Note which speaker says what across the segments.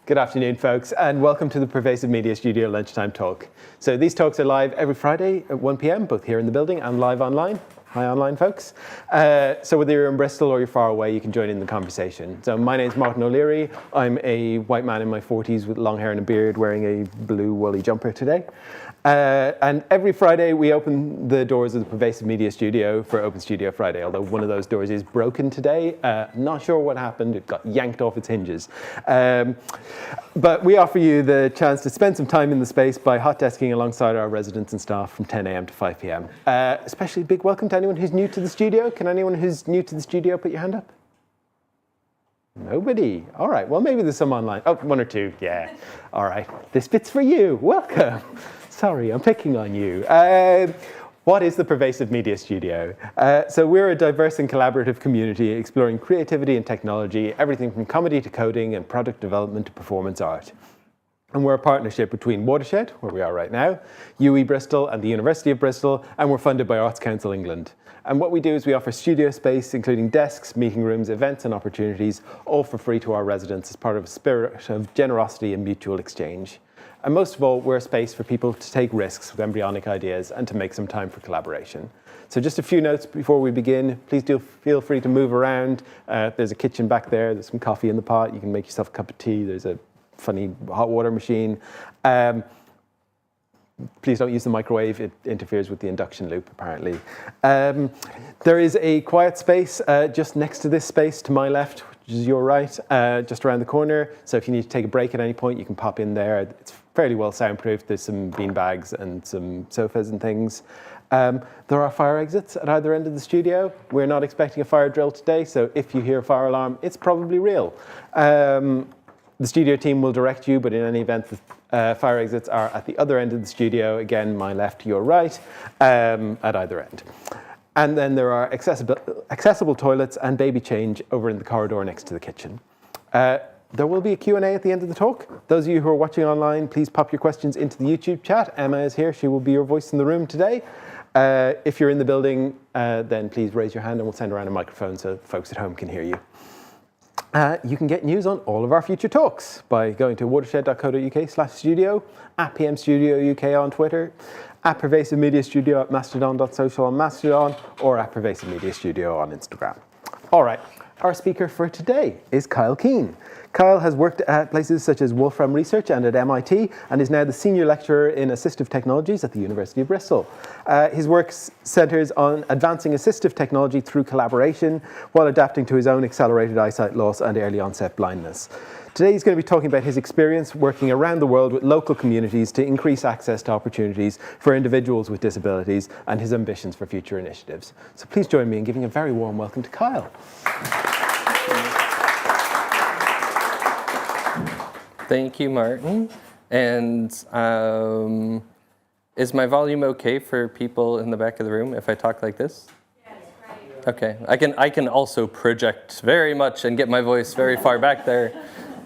Speaker 1: Good afternoon, folks, and welcome to the Pervasive Media Studio Lunchtime Talk. So these talks are live every Friday at 1 p.m, both here in the building and live online. Hi, online folks. So whether you're in Bristol or you're far away, you can join in the conversation. So my name's Martin O'Leary. I'm a white man in my 40s with long hair and a beard wearing a blue woolly jumper today. And every Friday, we open the doors of the Pervasive Media Studio for Open Studio Friday, although one of those doors is broken today. Not sure what happened. It got yanked off its hinges. But we offer you the chance to spend some time in the space by hot desking alongside our residents and staff from 10 a.m. to 5 p.m. Especially big welcome to anyone who's new to the studio. Can anyone who's new to the studio put your hand up? Nobody. All right. Well, maybe there's some online. Oh, one or two. Yeah. All right. This bit's for you. Welcome. Sorry, I'm picking on you. What is the Pervasive Media Studio? So we're a diverse and collaborative community exploring creativity and technology, everything from comedy to coding and product development to performance art. And we're a partnership between Watershed, where we are right now, UE Bristol and the University of Bristol, and we're funded by Arts Council England. And what we do is we offer studio space, including desks, meeting rooms, events and opportunities, all for free to our residents as part of a spirit of generosity and mutual exchange. And most of all, we're a space for people to take risks with embryonic ideas and to make some time for collaboration. So just a few notes before we begin. Please do feel free to move around. There's a kitchen back there. There's some coffee in the pot. You can make yourself a cup of tea. There's a funny hot water machine. Please don't use the microwave. It interferes with the induction loop, apparently. There is a quiet space just next to this space to my left, which is your right, just around the corner. So if you need to take a break at any point, you can pop in there. It's fairly well soundproofed. There's some bean bags and some sofas and things. There are fire exits at either end of the studio. We're not expecting a fire drill today, so if you hear a fire alarm, it's probably real. The studio team will direct you, but in any event, the fire exits are at the other end of the studio. Again, my left, your right, at either end. And then there are accessible toilets and baby change over in the corridor next to the kitchen. There will be a Q&A at the end of the talk. Those of you who are watching online, please pop your questions into the YouTube chat. Emma is here. She will be your voice in the room today. If you're in the building, then please raise your hand and we'll send around a microphone so folks at home can hear you. You can get news on all of our future talks by going to watershed.co.uk/studio, at PM Studio UK on Twitter, at Pervasive Media Studio at mastodon.social on Mastodon, or at Pervasive Media Studio on Instagram. All right, our speaker for today is Kyle Keane. Kyle has worked at places such as Wolfram Research and at MIT, and is now the Senior Lecturer in Assistive Technologies at the University of Bristol. His work centres on advancing assistive technology through collaboration, while adapting to his own accelerated eyesight loss and early-onset blindness. Today he's going to be talking about his experience working around the world with local communities to increase access to opportunities for individuals with disabilities, and his ambitions for future initiatives. So please join me in giving a very warm welcome to Kyle.
Speaker 2: Thank you, Martin. And is my volume okay for people in the back of the room if I talk like this? Yes, great. Okay, I can also project very much and get my voice very far back there,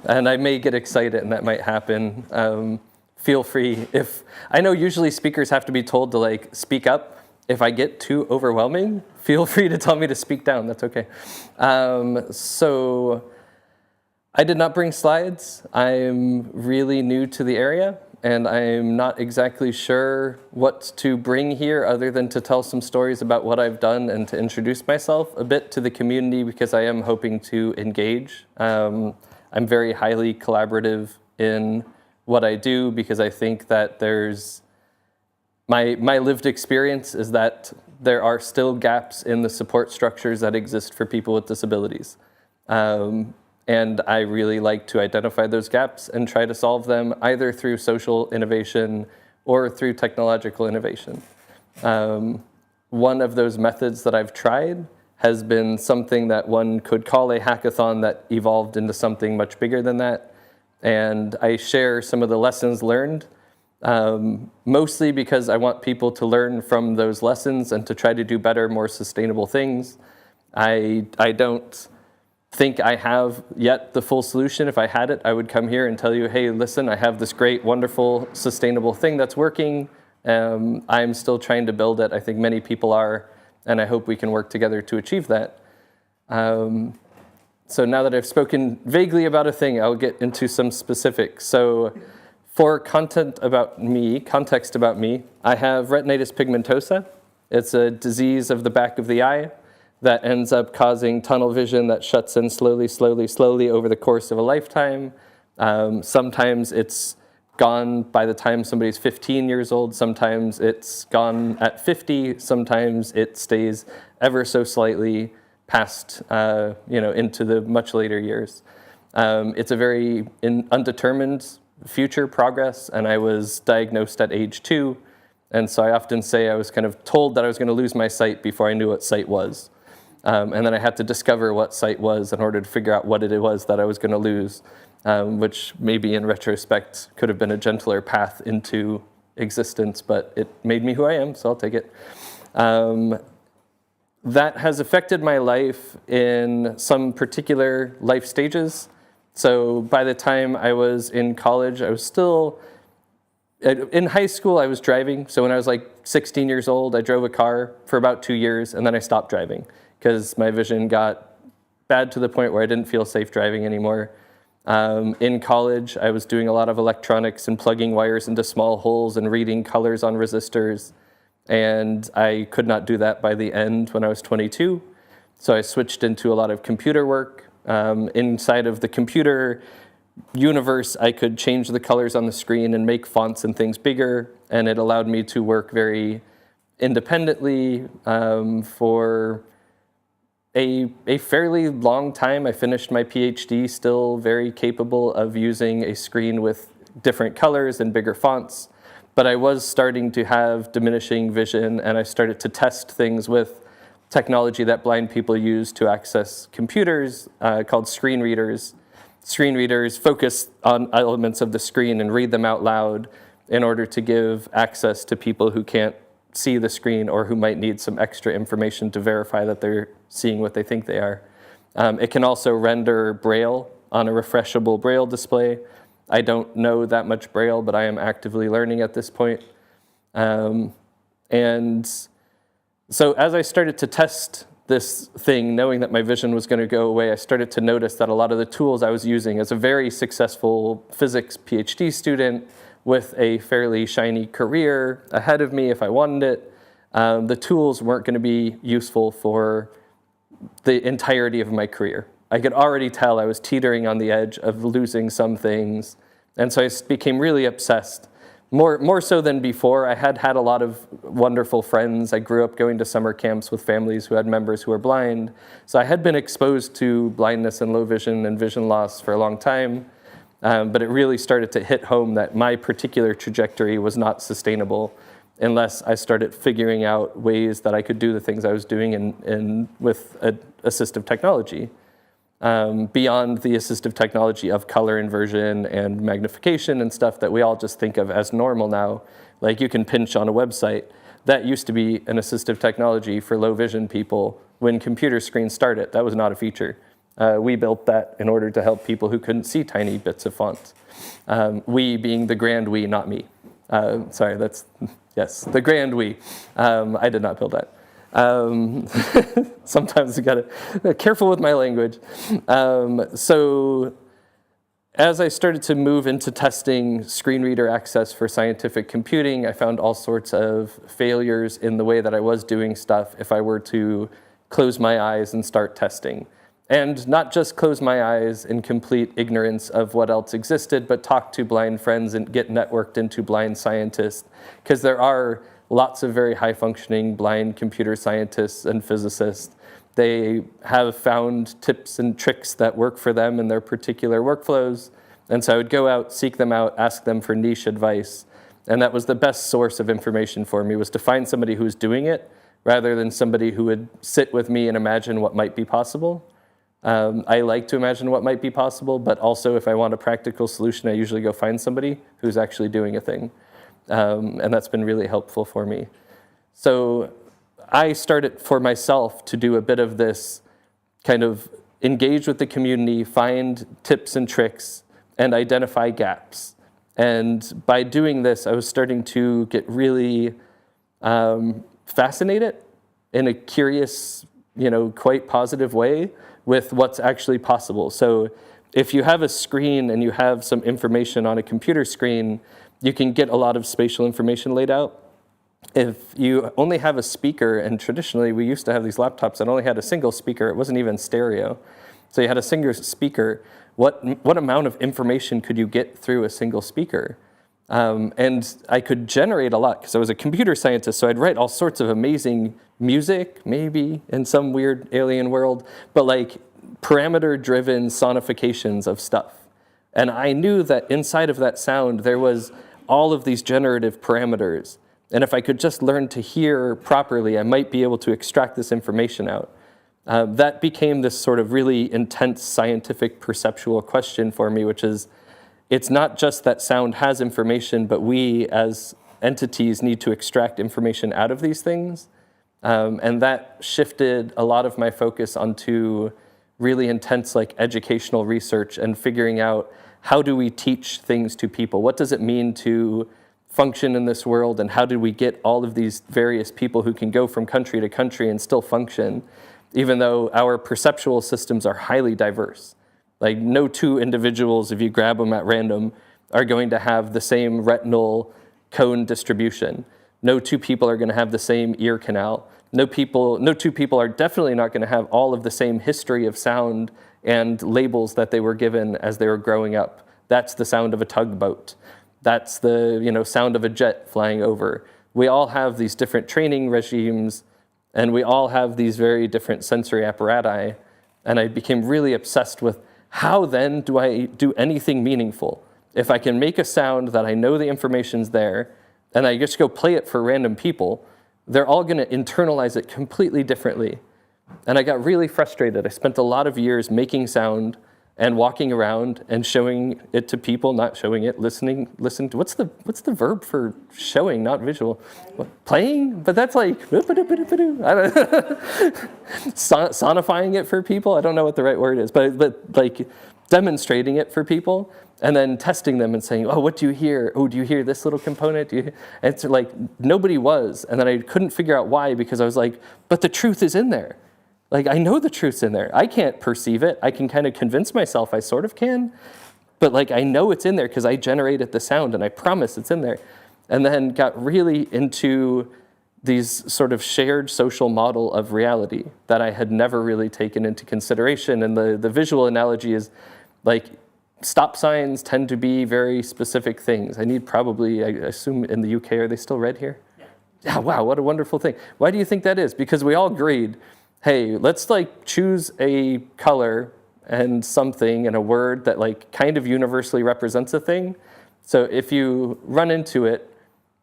Speaker 2: and I may get excited, and that might happen. Feel free. If I know usually speakers have to be told to like speak up. If I get too overwhelming, feel free to tell me to speak down. That's okay. So I did not bring slides. I'm really new to the area, and I'm not exactly sure what to bring here other than to tell some stories about what I've done and to introduce myself a bit to the community, because I am hoping to engage. I'm very highly collaborative in what I do, because I think that there's my lived experience is that there are still gaps in the support structures that exist for people with disabilities. And I really like to identify those gaps and try to solve them either through social innovation or through technological innovation. One of those methods that I've tried has been something that one could call a hackathon that evolved into something much bigger than that. And I share some of the lessons learned, mostly because I want people to learn from those lessons and to try to do better, more sustainable things. I don't think I have yet the full solution. If I had it, I would come here and tell you, hey, listen, I have this great, wonderful, sustainable thing that's working. I'm still trying to build it. I think many people are, and I hope we can work together to achieve that. So now that I've spoken vaguely about a thing, I'll get into some specifics. So for context about me, I have retinitis pigmentosa. It's a disease of the back of the eye that ends up causing tunnel vision that shuts in slowly, slowly, slowly over the course of a lifetime. Sometimes it's gone by the time somebody's 15 years old. Sometimes it's gone at 50. Sometimes it stays ever so slightly past, into the much later years. It's a very undetermined future progress, and I was diagnosed at age 2. And so I often say I was kind of told that I was going to lose my sight before I knew what sight was. And then I had to discover what sight was in order to figure out what it was that I was going to lose, which maybe in retrospect could have been a gentler path into existence, but it made me who I am, so I'll take it. That has affected my life in some particular life stages. So by the time I was in college, I was still, in high school I was driving. So when I was like 16 years old, I drove a car for about 2 years, and then I stopped driving because my vision got bad to the point where I didn't feel safe driving anymore. In college, I was doing a lot of electronics and plugging wires into small holes and reading colors on resistors. And I could not do that by the end when I was 22. So I switched into a lot of computer work. Inside of the computer universe, I could change the colors on the screen and make fonts and things bigger. And it allowed me to work very independently for a fairly long time. I finished my PhD still very capable of using a screen with different colors and bigger fonts. But I was starting to have diminishing vision, and I started to test things with technology that blind people use to access computers called screen readers. Screen readers focus on elements of the screen and read them out loud in order to give access to people who can't see the screen or who might need some extra information to verify that they're seeing what they think they are. It can also render Braille on a refreshable Braille display. I don't know that much Braille, but I am actively learning at this point. And so as I started to test this thing, knowing that my vision was going to go away, I started to notice that a lot of the tools I was using as a very successful physics PhD student with a fairly shiny career ahead of me if I wanted it, the tools weren't going to be useful for the entirety of my career. I could already tell I was teetering on the edge of losing some things. And so I became really obsessed, more so than before. I had a lot of wonderful friends. I grew up going to summer camps with families who had members who were blind. So I had been exposed to blindness and low vision and vision loss for a long time. But it really started to hit home that my particular trajectory was not sustainable unless I started figuring out ways that I could do the things I was doing with assistive technology. Beyond the assistive technology of color inversion and magnification and stuff that we all just think of as normal now. Like you can pinch on a website. That used to be an assistive technology for low vision people when computer screens started. That was not a feature. We built that in order to help people who couldn't see tiny bits of font. We being the grand we, not me. Sorry, yes, the grand we. I did not build that. Sometimes you gotta be careful with my language. So as I started to move into testing screen reader access for scientific computing, I found all sorts of failures in the way that I was doing stuff if I were to close my eyes and start testing. And not just close my eyes in complete ignorance of what else existed, but talk to blind friends and get networked into blind scientists, because there are lots of very high-functioning blind computer scientists and physicists. They have found tips and tricks that work for them in their particular workflows. And so I would go out, seek them out, ask them for niche advice. And that was the best source of information for me, was to find somebody who was doing it rather than somebody who would sit with me and imagine what might be possible. I like to imagine what might be possible, but also if I want a practical solution, I usually go find somebody who's actually doing a thing. And that's been really helpful for me. So I started for myself to do a bit of this kind of engage with the community, find tips and tricks, and identify gaps. And by doing this, I was starting to get really fascinated in a curious, quite positive way with what's actually possible. So if you have a screen and you have some information on a computer screen, you can get a lot of spatial information laid out. If you only have a speaker, and traditionally we used to have these laptops that only had a single speaker, it wasn't even stereo. So you had a single speaker, what amount of information could you get through a single speaker? And I could generate a lot because I was a computer scientist, so I'd write all sorts of amazing music, maybe, in some weird alien world, but like parameter-driven sonifications of stuff. And I knew that inside of that sound, there was all of these generative parameters. And if I could just learn to hear properly, I might be able to extract this information out. That became this sort of really intense scientific perceptual question for me, which is, it's not just that sound has information, but we as entities need to extract information out of these things. And that shifted a lot of my focus onto really intense like educational research and figuring out how do we teach things to people? What does it mean to function in this world, and how did we get all of these various people who can go from country to country and still function, even though our perceptual systems are highly diverse? Like no two individuals, if you grab them at random, are going to have the same retinal cone distribution. No two people are going to have the same ear canal. No two people are definitely not going to have all of the same history of sound and labels that they were given as they were growing up. That's the sound of a tugboat. That's the sound of a jet flying over. We all have these different training regimes, and we all have these very different sensory apparatus. And I became really obsessed with how then do I do anything meaningful? If I can make a sound that I know the information's there, and I just go play it for random people, they're all going to internalize it completely differently. And I got really frustrated. I spent a lot of years making sound and walking around and showing it to people, not showing it, listening to, what's the verb for showing, not visual? What, playing? But that's like, I don't sonifying it for people. I don't know what the right word is, but like demonstrating it for people and then testing them and saying, oh, what do you hear? Oh, do you hear this little component? And it's like, nobody was. And then I couldn't figure out why, because I was like, but the truth is in there. Like, I know the truth's in there. I can't perceive it. I can kind of convince myself I sort of can, but like I know it's in there because I generated the sound and I promise it's in there. And then got really into these sort of shared social model of reality that I had never really taken into consideration. And the visual analogy is like stop signs tend to be very specific things. I assume in the UK, are they still red here? Yeah, wow, what a wonderful thing. Why do you think that is? Because we all agreed, hey, let's like choose a color and something and a word that like kind of universally represents a thing. So if you run into it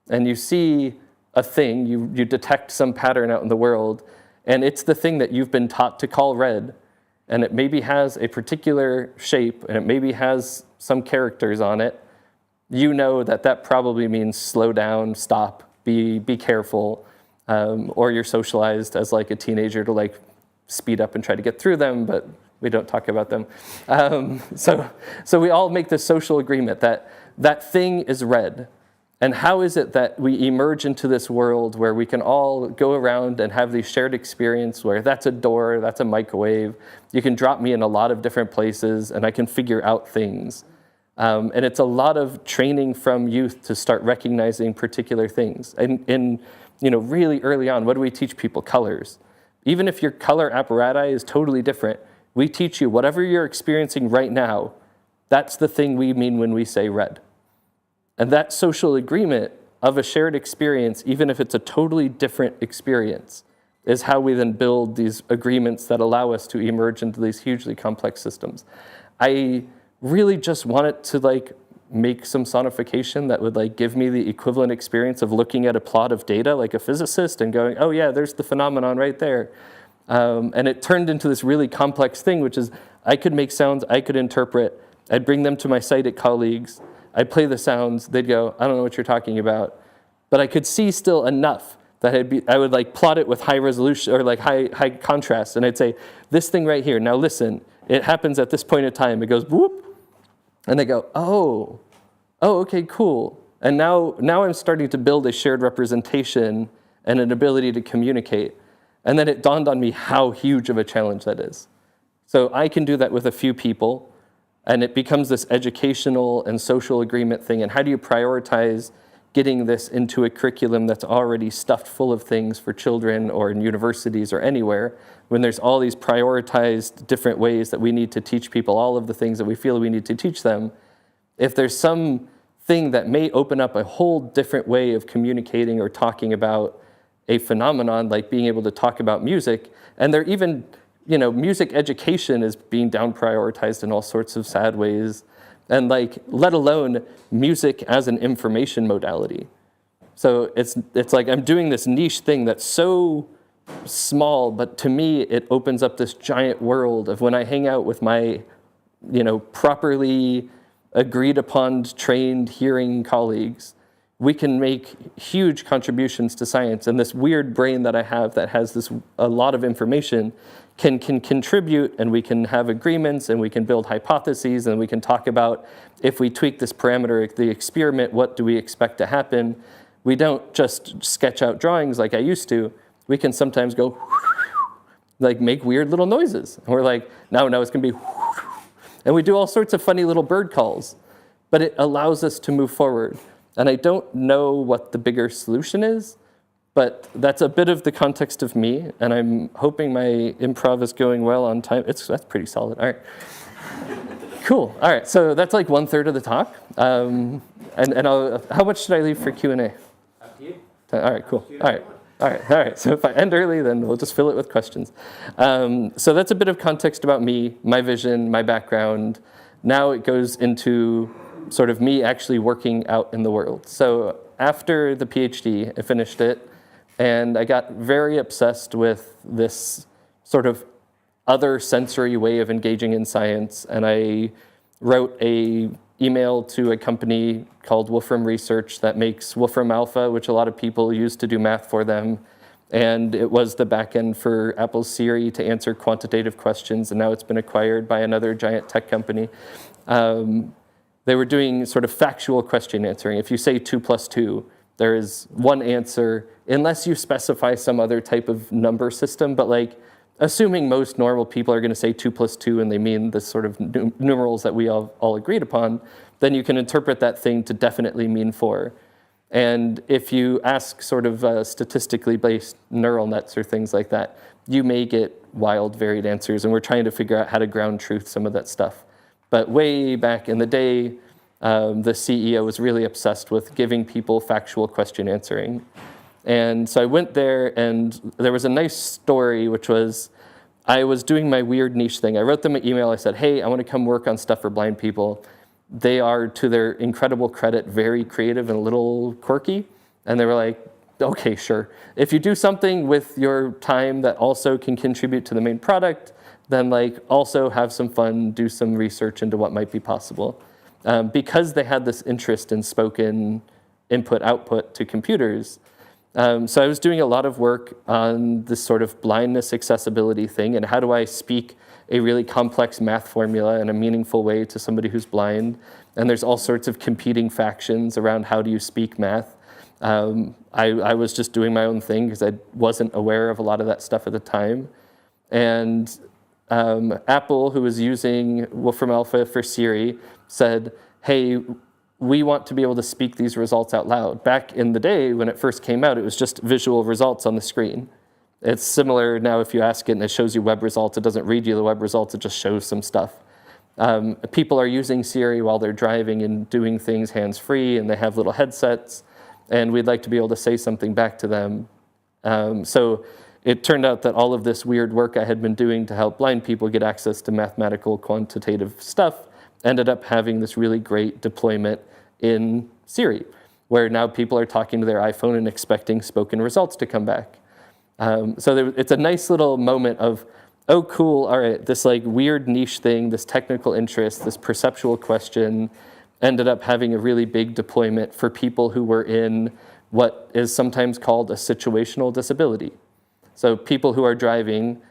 Speaker 2: and you see a thing, you detect some pattern out in the world, and it's the thing that you've been taught to call red, and it maybe has a particular shape, and it maybe has some characters on it, you know that probably means slow down, stop, be careful. Or you're socialized as like a teenager to like speed up and try to get through them, but we don't talk about them. So we all make this social agreement that thing is red. And how is it that we emerge into this world where we can all go around and have these shared experience where that's a door, that's a microwave, you can drop me in a lot of different places and I can figure out things. And it's a lot of training from youth to start recognizing particular things. And really early on, what do we teach people? Colors. Even if your color apparatus is totally different, we teach you whatever you're experiencing right now, that's the thing we mean when we say red. And that social agreement of a shared experience, even if it's a totally different experience, is how we then build these agreements that allow us to emerge into these hugely complex systems. I really just wanted to like make some sonification that would like give me the equivalent experience of looking at a plot of data like a physicist and going, oh yeah, there's the phenomenon right there. And it turned into this really complex thing, which is I could make sounds, I could interpret, I'd bring them to my sighted colleagues, I'd play the sounds, they'd go, I don't know what you're talking about. But I could see still enough that I would like plot it with high resolution or like high contrast. And I'd say, this thing right here, now listen, it happens at this point in time, it goes whoop. And they go, oh, okay, cool. And now I'm starting to build a shared representation and an ability to communicate. And then it dawned on me how huge of a challenge that is. So I can do that with a few people, and it becomes this educational and social agreement thing. And how do you prioritize getting this into a curriculum that's already stuffed full of things for children or in universities or anywhere, when there's all these prioritized different ways that we need to teach people all of the things that we feel we need to teach them? If there's some thing that may open up a whole different way of communicating or talking about a phenomenon, like being able to talk about music, and they're even, music education is being down prioritized in all sorts of sad ways, and let alone music as an information modality. So it's like I'm doing this niche thing that's so small, but to me it opens up this giant world of when I hang out with my, properly agreed upon trained hearing colleagues, we can make huge contributions to science. And this weird brain that I have that has a lot of information can contribute, and we can have agreements, and we can build hypotheses, and we can talk about, if we tweak this parameter, the experiment, what do we expect to happen? We don't just sketch out drawings like I used to. We can sometimes go, make weird little noises. And we're like, no, it's gonna be, and we do all sorts of funny little bird calls, but it allows us to move forward. And I don't know what the bigger solution is, but that's a bit of the context of me, and I'm hoping my improv is going well on time. That's pretty solid. All right. Cool. All right. So that's like 1/3 of the talk. And how much should I leave for Q&A?
Speaker 3: Up to you.
Speaker 2: All right. Cool. All right. So if I end early, then we'll just fill it with questions. So that's a bit of context about me, my vision, my background. Now it goes into sort of me actually working out in the world. So after the PhD, I finished it, and I got very obsessed with this sort of other sensory way of engaging in science, and I wrote an email to a company called Wolfram Research that makes Wolfram Alpha, which a lot of people use to do math for them, and it was the backend for Apple's Siri to answer quantitative questions, and now it's been acquired by another giant tech company. They were doing sort of factual question answering. If you say 2 + 2, there is one answer, unless you specify some other type of number system. But assuming most normal people are going to say 2 + 2 and they mean the sort of numerals that we all agreed upon, then you can interpret that thing to definitely mean 4. And if you ask sort of statistically based neural nets or things like that, you may get wild varied answers. And we're trying to figure out how to ground truth some of that stuff. But way back in the day, the CEO was really obsessed with giving people factual question answering. And so I went there, and there was a nice story, which was I was doing my weird niche thing. I wrote them an email. I said, hey, I want to come work on stuff for blind people. They are, to their incredible credit, very creative and a little quirky. And they were like, okay, sure. If you do something with your time that also can contribute to the main product, then also have some fun, do some research into what might be possible. Because they had this interest in spoken input-output to computers. So I was doing a lot of work on this sort of blindness accessibility thing, and how do I speak a really complex math formula in a meaningful way to somebody who's blind. And there's all sorts of competing factions around how do you speak math. I was just doing my own thing because I wasn't aware of a lot of that stuff at the time. And Apple, who was using Wolfram Alpha for Siri, said, hey, we want to be able to speak these results out loud. Back in the day, when it first came out, it was just visual results on the screen. It's similar now if you ask it and it shows you web results. It doesn't read you the web results, it just shows some stuff. People are using Siri while they're driving and doing things hands-free, and they have little headsets, and we'd like to be able to say something back to them. So it turned out that all of this weird work I had been doing to help blind people get access to mathematical quantitative stuff ended up having this really great deployment in Siri, where now people are talking to their iPhone and expecting spoken results to come back. So it's a nice little moment of, oh, cool, all right, this weird niche thing, this technical interest, this perceptual question ended up having a really big deployment for people who were in what is sometimes called a situational disability. So people who are driving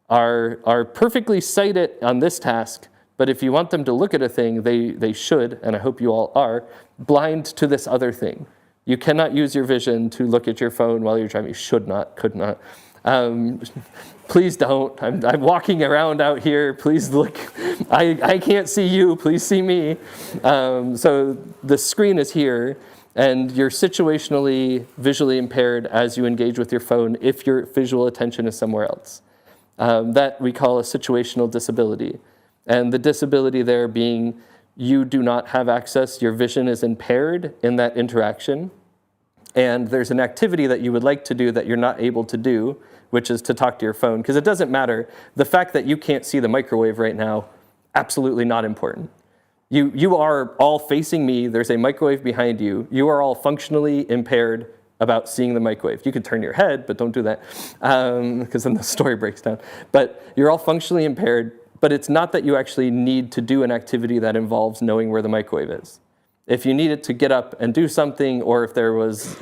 Speaker 2: are perfectly sighted on this task, but if you want them to look at a thing, they should, and I hope you all are, blind to this other thing. You cannot use your vision to look at your phone while you're driving. You should not, could not. Please don't. I'm walking around out here. Please look. I can't see you. Please see me. So the screen is here, and you're situationally visually impaired as you engage with your phone if your visual attention is somewhere else. That we call a situational disability. And the disability there being you do not have access, your vision is impaired in that interaction, and there's an activity that you would like to do that you're not able to do, which is to talk to your phone, because it doesn't matter. The fact that you can't see the microwave right now, absolutely not important. You are all facing me, there's a microwave behind you, you are all functionally impaired about seeing the microwave. You can turn your head, but don't do that, because then the story breaks down. But you're all functionally impaired, but it's not that you actually need to do an activity that involves knowing where the microwave is. If you needed to get up and do something, or if there was,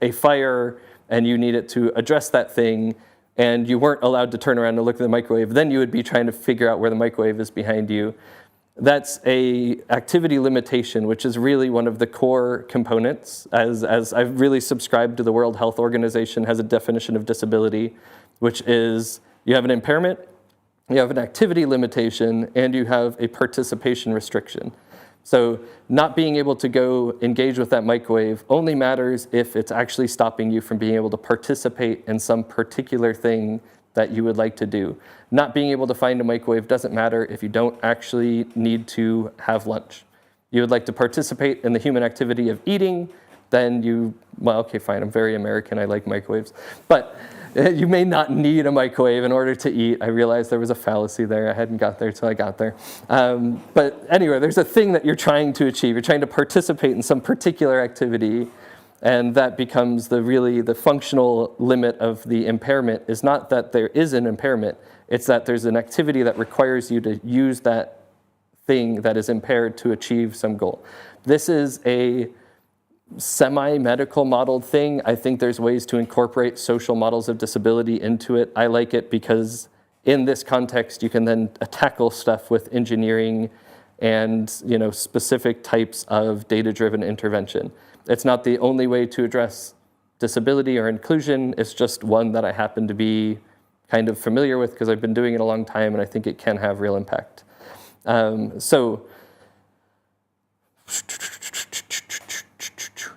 Speaker 2: a fire and you needed to address that thing, and you weren't allowed to turn around and look at the microwave, then you would be trying to figure out where the microwave is behind you. That's a activity limitation, which is really one of the core components, as I've really subscribed to the World Health Organization has a definition of disability, which is you have an impairment, you have an activity limitation, and you have a participation restriction. So not being able to go engage with that microwave only matters if it's actually stopping you from being able to participate in some particular thing that you would like to do. Not being able to find a microwave doesn't matter if you don't actually need to have lunch. You would like to participate in the human activity of eating, then well, okay, fine, I'm very American, I like microwaves. But you may not need a microwave in order to eat. I realized there was a fallacy there. I hadn't got there till I got there. But anyway, there's a thing that you're trying to achieve. You're trying to participate in some particular activity, and that becomes the functional limit of the impairment is not that there is an impairment, it's that there's an activity that requires you to use that thing that is impaired to achieve some goal. This is a semi-medical modeled thing. I think there's ways to incorporate social models of disability into it. I like it because in this context, you can then tackle stuff with engineering and specific types of data-driven intervention. It's not the only way to address disability or inclusion. It's just one that I happen to be kind of familiar with because I've been doing it a long time, and I think it can have real impact.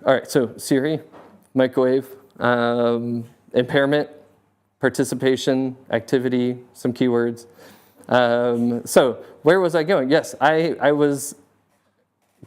Speaker 2: All right, so Siri, microwave, impairment, participation, activity, some keywords. So where was I going? Yes, I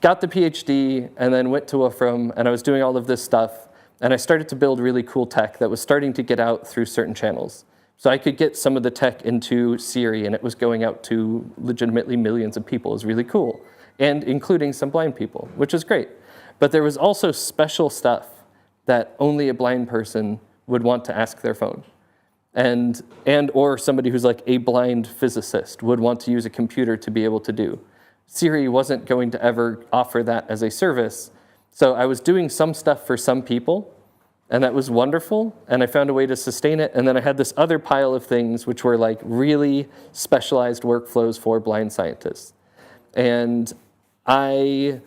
Speaker 2: got the PhD and then went to Wolfram, and I was doing all of this stuff, and I started to build really cool tech that was starting to get out through certain channels. So I could get some of the tech into Siri, and it was going out to legitimately millions of people. It was really cool, and including some blind people, which is great. But there was also special stuff that only a blind person would want to ask their phone. And or somebody who's like a blind physicist would want to use a computer to be able to do. Siri wasn't going to ever offer that as a service. So I was doing some stuff for some people, and that was wonderful, and I found a way to sustain it. And then I had this other pile of things which were like really specialized workflows for blind scientists. And I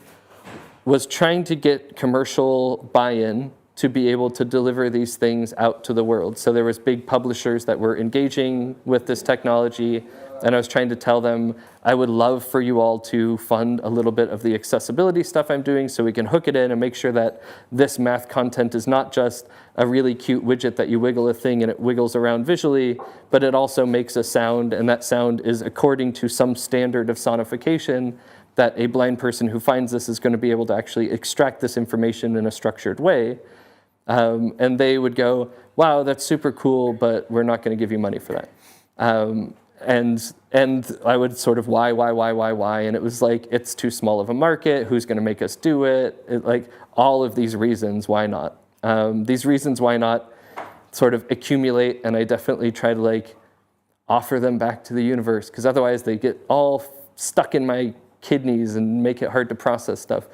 Speaker 2: was trying to get commercial buy-in to be able to deliver these things out to the world. So there was big publishers that were engaging with this technology, and I was trying to tell them, I would love for you all to fund a little bit of the accessibility stuff I'm doing so we can hook it in and make sure that this math content is not just a really cute widget that you wiggle a thing and it wiggles around visually, but it also makes a sound, and that sound is according to some standard of sonification that a blind person who finds this is going to be able to actually extract this information in a structured way. And they would go, wow, that's super cool, but we're not going to give you money for that. And I would sort of why, and it was like, it's too small of a market, who's going to make us do it? Like all of these reasons, why not? These reasons why not sort of accumulate, and I definitely try to like offer them back to the universe, because otherwise they get all stuck in my kidneys and make it hard to process stuff.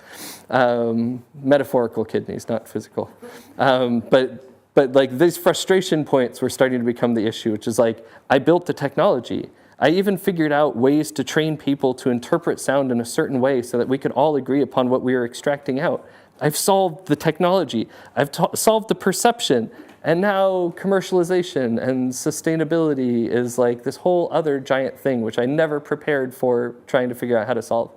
Speaker 2: Metaphorical kidneys, not physical. But like these frustration points were starting to become the issue, which is like, I built the technology. I even figured out ways to train people to interpret sound in a certain way so that we could all agree upon what we were extracting out. I've solved the technology, I've solved the perception, and now commercialization and sustainability is like this whole other giant thing, which I never prepared for trying to figure out how to solve.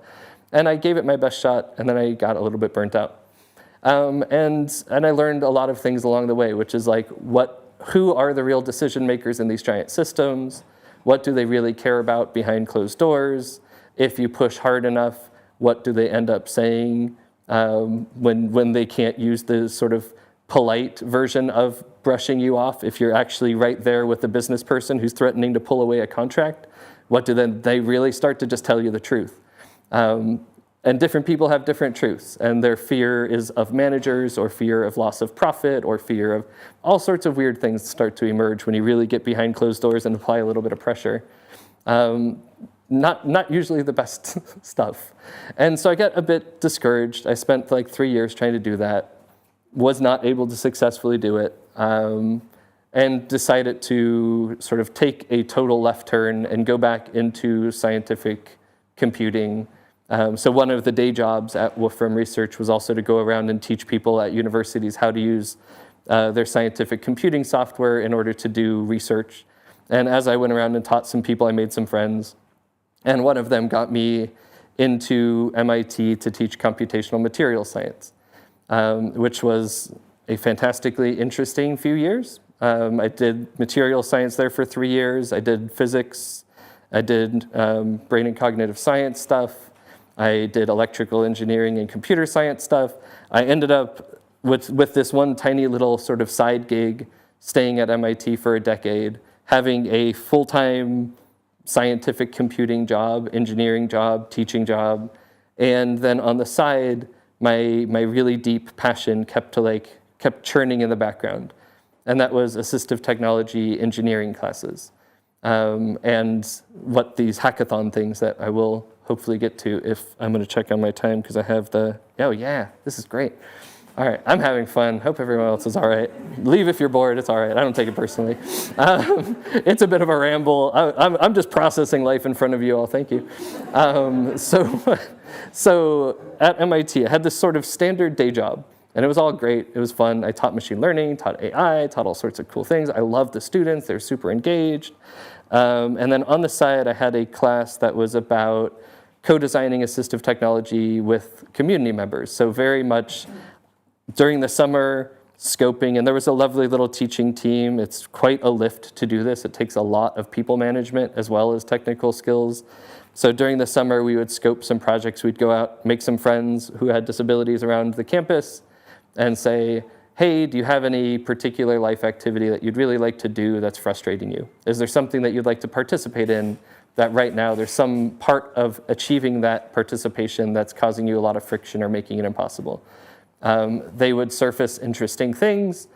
Speaker 2: And I gave it my best shot, and then I got a little bit burnt out. And I learned a lot of things along the way, which is like, who are the real decision makers in these giant systems? What do they really care about behind closed doors? If you push hard enough, what do they end up saying when they can't use the sort of polite version of brushing you off? If you're actually right there with the business person who's threatening to pull away a contract, what do then they really start to just tell you the truth? And different people have different truths, and their fear is of managers, or fear of loss of profit, or fear of all sorts of weird things start to emerge when you really get behind closed doors and apply a little bit of pressure. Not usually the best stuff. And so I got a bit discouraged. I spent like 3 years trying to do that, was not able to successfully do it, and decided to sort of take a total left turn and go back into scientific computing. So one of the day jobs at Wolfram Research was also to go around and teach people at universities how to use their scientific computing software in order to do research. And as I went around and taught some people, I made some friends. And one of them got me into MIT to teach computational materials science, which was a fantastically interesting few years. I did material science there for 3 years. I did physics. I did brain and cognitive science stuff. I did electrical engineering and computer science stuff. I ended up with this one tiny little sort of side gig, staying at MIT for a decade, having a full-time scientific computing job, engineering job, teaching job, and then on the side, my really deep passion kept churning in the background, and that was assistive technology engineering classes, and what these hackathon things that I will hopefully get to if I'm going to check on my time, because I have oh yeah, this is great. All right, I'm having fun. Hope everyone else is all right. Leave if you're bored, it's all right. I don't take it personally. It's a bit of a ramble. I'm just processing life in front of you all, thank you. So at MIT, I had this sort of standard day job, and it was all great. It was fun. I taught machine learning, taught AI, taught all sorts of cool things. I loved the students. They were super engaged. And then on the side, I had a class that was about co-designing assistive technology with community members. So very much during the summer, scoping, and there was a lovely little teaching team. It's quite a lift to do this. It takes a lot of people management as well as technical skills. So during the summer, we would scope some projects. We'd go out, make some friends who had disabilities around the campus, and say, hey, do you have any particular life activity that you'd really like to do that's frustrating you? Is there something that you'd like to participate in that right now there's some part of achieving that participation that's causing you a lot of friction or making it impossible? They would surface interesting things.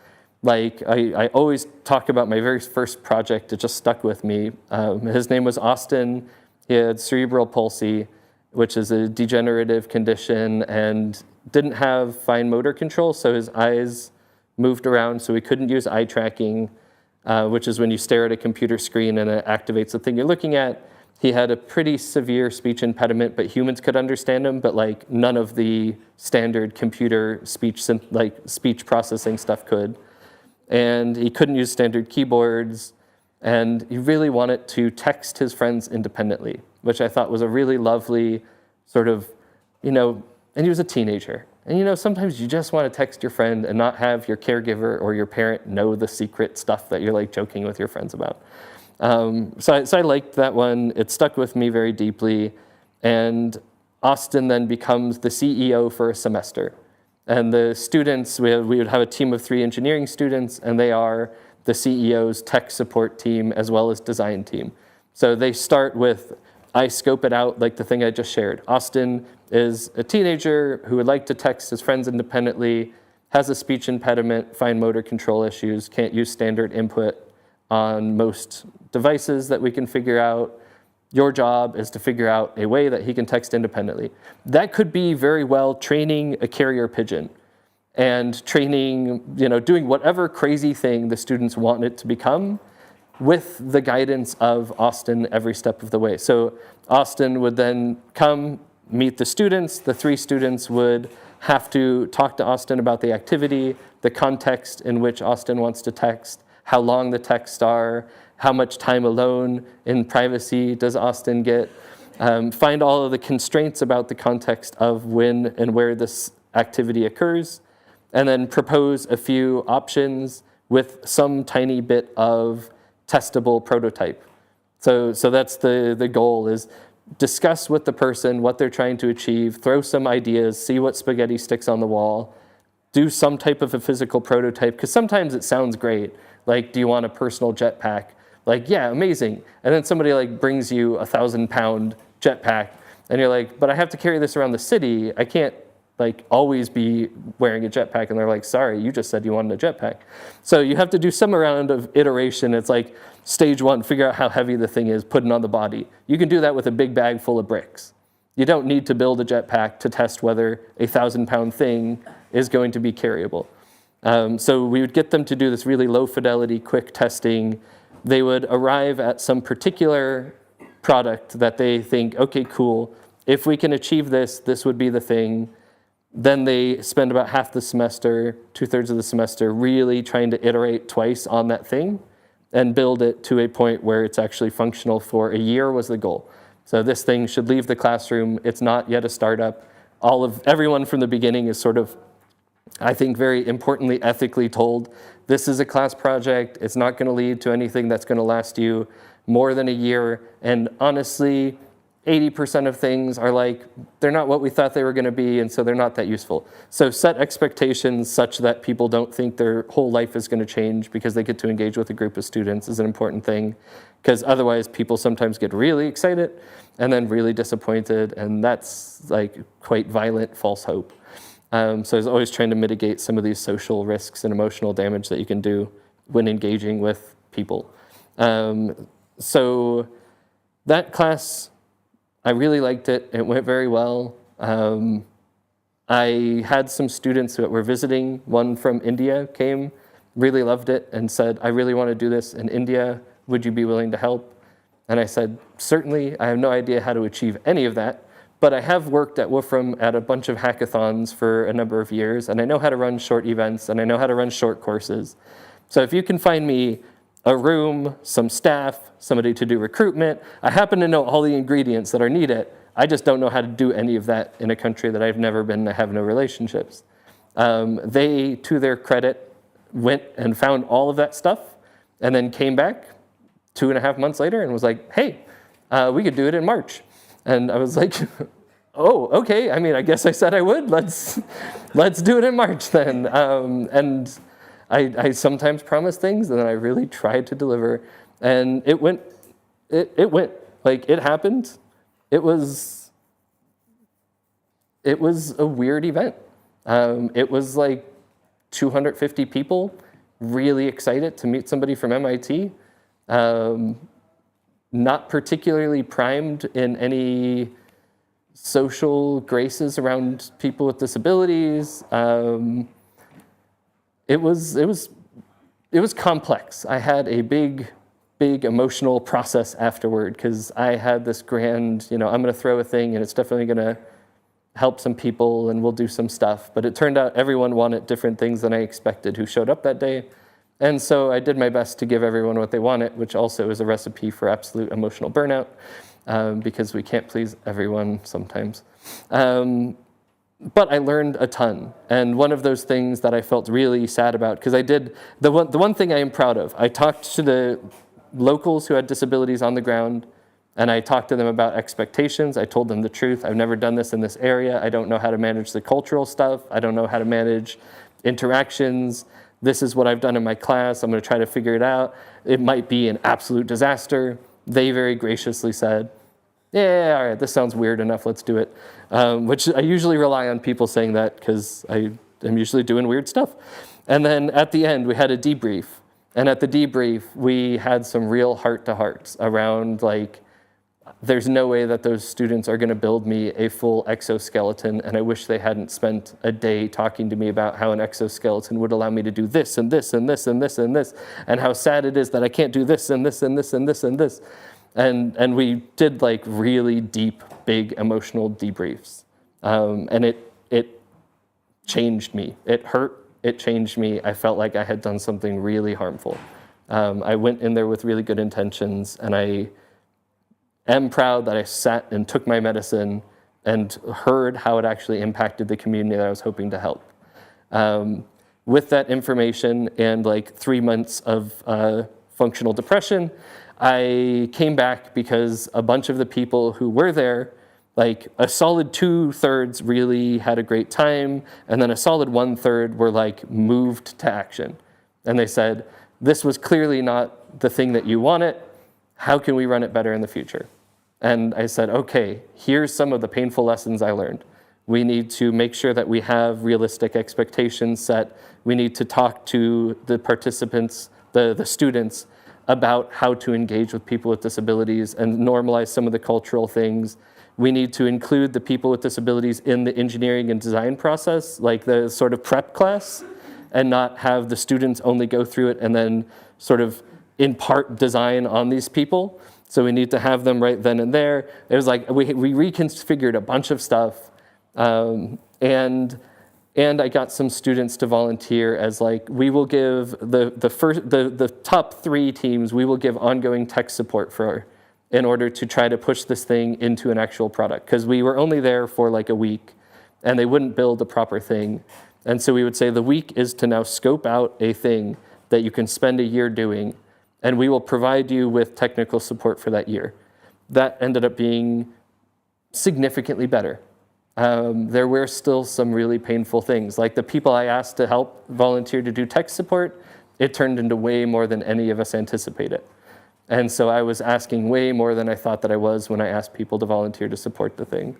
Speaker 2: Like I always talk about my very first project. It just stuck with me. His name was Austin. He had cerebral palsy, which is a degenerative condition, and didn't have fine motor control, so his eyes moved around, so he couldn't use eye tracking, which is when you stare at a computer screen and it activates the thing you're looking at. He had a pretty severe speech impediment, but humans could understand him, but like none of the standard computer speech processing stuff could. And he couldn't use standard keyboards, and he really wanted to text his friends independently, which I thought was a really lovely sort of, and he was a teenager. And sometimes you just want to text your friend and not have your caregiver or your parent know the secret stuff that you're like joking with your friends about. So I liked that one. It stuck with me very deeply. And Austin then becomes the CEO for a semester. And the students, we would have a team of 3 engineering students, and they are the CEO's tech support team as well as design team. So they start with, I scope it out like the thing I just shared. Austin is a teenager who would like to text his friends independently, has a speech impediment, fine motor control issues, can't use standard input on most devices that we can figure out. Your job is to figure out a way that he can text independently. That could be very well training a carrier pigeon and training, doing whatever crazy thing the students want it to become with the guidance of Austin every step of the way. So Austin would then come meet the students. The 3 students would have to talk to Austin about the activity, the context in which Austin wants to text, how long the texts are, how much time alone in privacy does Austin get, find all of the constraints about the context of when and where this activity occurs, and then propose a few options with some tiny bit of testable prototype. So that's the goal, is discuss with the person what they're trying to achieve, throw some ideas, see what spaghetti sticks on the wall, do some type of a physical prototype, because sometimes it sounds great. Like, do you want a personal jetpack? Like, yeah, amazing. And then somebody like brings you a 1,000-pound jetpack, and you're like, but I have to carry this around the city. I can't like always be wearing a jetpack. And they're like, sorry, you just said you wanted a jetpack. So you have to do some round of iteration. It's like stage one, figure out how heavy the thing is, put it on the body. You can do that with a big bag full of bricks. You don't need to build a jetpack to test whether a 1,000-pound thing is going to be carryable. So we would get them to do this really low fidelity, quick testing. They would arrive at some particular product that they think, okay, cool. If we can achieve this, this would be the thing. Then they spend about half the semester, 2/3 of the semester, really trying to iterate twice on that thing and build it to a point where it's actually functional for a year was the goal. So this thing should leave the classroom. It's not yet a startup. Everyone from the beginning is sort of, I think, very importantly, ethically told, this is a class project. It's not going to lead to anything that's going to last you more than a year. And honestly, 80% of things are like, they're not what we thought they were going to be, and so they're not that useful. So set expectations such that people don't think their whole life is going to change because they get to engage with a group of students is an important thing, because otherwise people sometimes get really excited and then really disappointed, and that's like quite violent false hope. So I was always trying to mitigate some of these social risks and emotional damage that you can do when engaging with people. So that class, I really liked it. It went very well. I had some students that were visiting. One from India came, really loved it, and said, I really want to do this in India. Would you be willing to help? And I said, certainly. I have no idea how to achieve any of that, but I have worked at Wolfram at a bunch of hackathons for a number of years, and I know how to run short events, and I know how to run short courses. So if you can find me a room, some staff, somebody to do recruitment, I happen to know all the ingredients that are needed. I just don't know how to do any of that in a country that I've never been, I have no relationships. They, to their credit, went and found all of that stuff and then came back 2.5 months later and was like, hey, we could do it in March. And I was like, oh, okay. I mean, I guess I said I would. Let's do it in March then. And I sometimes promise things, and then I really tried to deliver. And it went. Like, it happened. It was a weird event. It was like 250 people really excited to meet somebody from MIT. Not particularly primed in any social graces around people with disabilities. It was complex. I had a big emotional process afterward, because I had this grand, I'm going to throw a thing and it's definitely going to help some people and we'll do some stuff. But it turned out everyone wanted different things than I expected who showed up that day. And so I did my best to give everyone what they wanted, which also is a recipe for absolute emotional burnout, because we can't please everyone sometimes. But I learned a ton. And one of those things that I felt really sad about, because I did, the one thing I am proud of, I talked to the locals who had disabilities on the ground, and I talked to them about expectations. I told them the truth. I've never done this in this area. I don't know how to manage the cultural stuff. I don't know how to manage interactions. This is what I've done in my class. I'm going to try to figure it out. It might be an absolute disaster. They very graciously said, yeah, all right, this sounds weird enough, let's do it. Which I usually rely on people saying that, because I am usually doing weird stuff. And then at the end, we had a debrief. And at the debrief, we had some real heart-to-hearts around, like, there's no way that those students are going to build me a full exoskeleton, and I wish they hadn't spent a day talking to me about how an exoskeleton would allow me to do this and this and this and this and this, and how sad it is that I can't do this and this and this and this and this. And we did like really deep, big emotional debriefs. And it changed me. It hurt, it changed me. I felt like I had done something really harmful. I went in there with really good intentions, and I am proud that I sat and took my medicine and heard how it actually impacted the community that I was hoping to help. With that information and like 3 months of functional depression, I came back because a bunch of the people who were there, like a solid 2/3 really had a great time, and then a solid 1/3 were like moved to action. And they said, this was clearly not the thing that you wanted. How can we run it better in the future? And I said, okay, here's some of the painful lessons I learned. We need to make sure that we have realistic expectations set. We need to talk to the participants, the students, about how to engage with people with disabilities and normalize some of the cultural things. We need to include the people with disabilities in the engineering and design process, like the sort of prep class, and not have the students only go through it and then sort of in part design on these people. So we need to have them right then and there. It was like we reconfigured a bunch of stuff, and I got some students to volunteer as like, we will give the top 3 teams, we will give ongoing tech support for in order to try to push this thing into an actual product. Because we were only there for like a week and they wouldn't build a proper thing. And so we would say the week is to now scope out a thing that you can spend a year doing, and we will provide you with technical support for that year. That ended up being significantly better. There were still some really painful things. Like the people I asked to help volunteer to do tech support, it turned into way more than any of us anticipated. And so I was asking way more than I thought that I was when I asked people to volunteer to support the thing.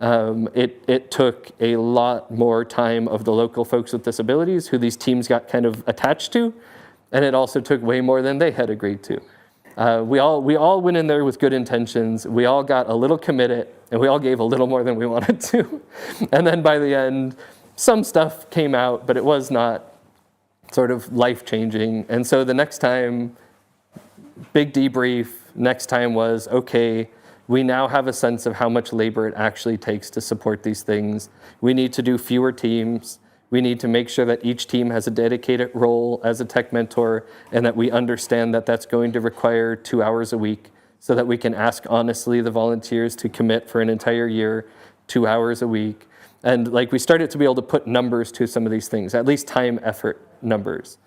Speaker 2: It took a lot more time of the local folks with disabilities who these teams got kind of attached to, and it also took way more than they had agreed to. We all went in there with good intentions. We all got a little committed, and we all gave a little more than we wanted to. And then by the end, some stuff came out, but it was not sort of life-changing. And so the next time, big debrief, next time was, okay, we now have a sense of how much labor it actually takes to support these things. We need to do fewer teams. We need to make sure that each team has a dedicated role as a tech mentor, and that we understand that that's going to require 2 hours a week, so that we can ask honestly the volunteers to commit for an entire year, 2 hours a week. And like we started to be able to put numbers to some of these things, at least time, effort numbers.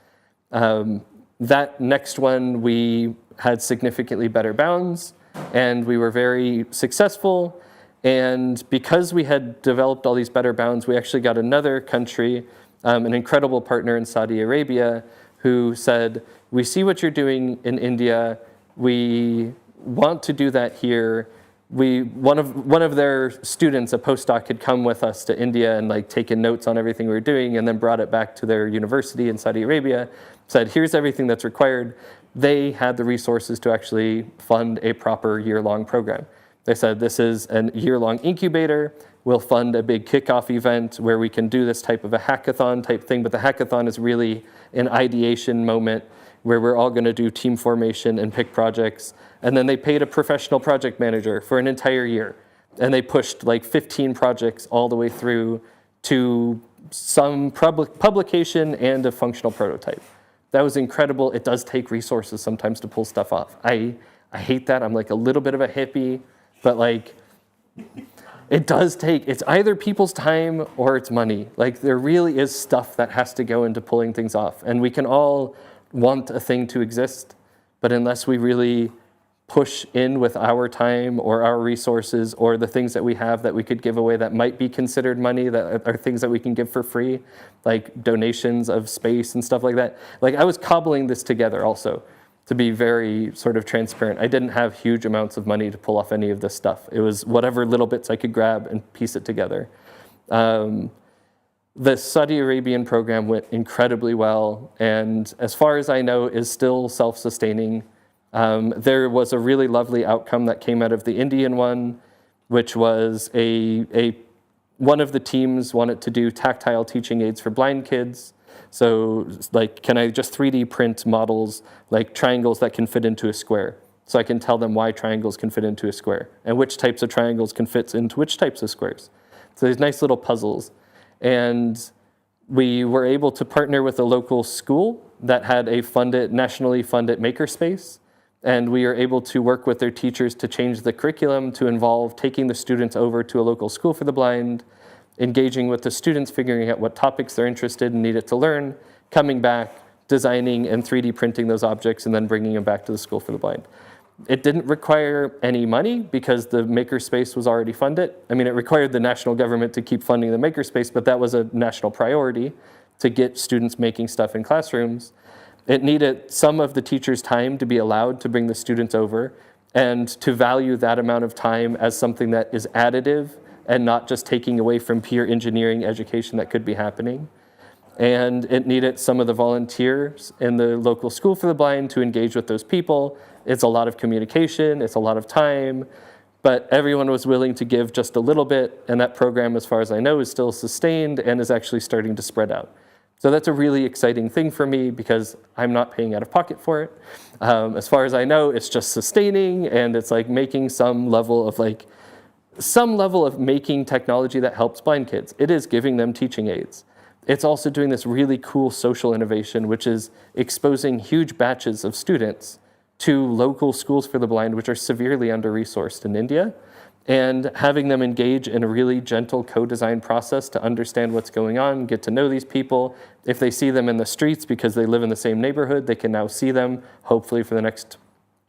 Speaker 2: That next one, we had significantly better bounds, and we were very successful. And because we had developed all these better bounds, we actually got another country, an incredible partner in Saudi Arabia, who said, we see what you're doing in India. We want to do that here. One of their students, a postdoc, had come with us to India and like taken notes on everything we were doing, and then brought it back to their university in Saudi Arabia, said, here's everything that's required. They had the resources to actually fund a proper year-long program. They said, this is a year-long incubator. We'll fund a big kickoff event where we can do this type of a hackathon type thing, but the hackathon is really an ideation moment where we're all gonna do team formation and pick projects. And then they paid a professional project manager for an entire year. And they pushed like 15 projects all the way through to some publication and a functional prototype. That was incredible. It does take resources sometimes to pull stuff off. I hate that. I'm like a little bit of a hippie, but like, it does take, it's either people's time or it's money. Like there really is stuff that has to go into pulling things off. And we can all want a thing to exist, but unless we really push in with our time or our resources or the things that we have that we could give away that might be considered money, that are things that we can give for free, like donations of space and stuff like that. Like I was cobbling this together also, to be very sort of transparent. I didn't have huge amounts of money to pull off any of this stuff. It was whatever little bits I could grab and piece it together. The Saudi Arabian program went incredibly well, and as far as I know, is still self-sustaining. There was a really lovely outcome that came out of the Indian one, which was one of the teams wanted to do tactile teaching aids for blind kids. So like, can I just 3D print models, like triangles that can fit into a square? So I can tell them why triangles can fit into a square and which types of triangles can fit into which types of squares. So these nice little puzzles. And we were able to partner with a local school that had a nationally funded makerspace. And we are able to work with their teachers to change the curriculum to involve taking the students over to a local school for the blind, engaging with the students, figuring out what topics they're interested and needed to learn, coming back, designing and 3D printing those objects, and then bringing them back to the school for the blind. It didn't require any money because the makerspace was already funded. I mean, it required the national government to keep funding the makerspace, but that was a national priority to get students making stuff in classrooms. It needed some of the teachers' time to be allowed to bring the students over and to value that amount of time as something that is additive and not just taking away from peer engineering education that could be happening. And it needed some of the volunteers in the local school for the blind to engage with those people. It's a lot of communication, it's a lot of time, but everyone was willing to give just a little bit, and that program, as far as I know, is still sustained and is actually starting to spread out. So that's a really exciting thing for me because I'm not paying out of pocket for it. As far as I know, it's just sustaining, and it's like making some level of making technology that helps blind kids. It is giving them teaching aids. It's also doing this really cool social innovation, which is exposing huge batches of students to local schools for the blind, which are severely under-resourced in India, and having them engage in a really gentle co-design process to understand what's going on, get to know these people. If they see them in the streets because they live in the same neighborhood, they can now see them, hopefully for the next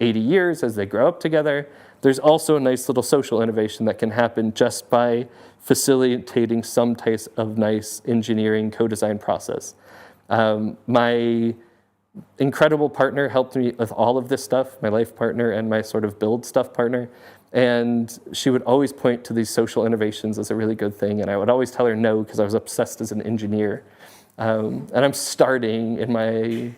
Speaker 2: 80 years as they grow up together. There's also a nice little social innovation that can happen just by facilitating some type of nice engineering co-design process. My incredible partner helped me with all of this stuff, my life partner and my sort of build stuff partner. And she would always point to these social innovations as a really good thing. And I would always tell her no, because I was obsessed as an engineer. And I'm starting in my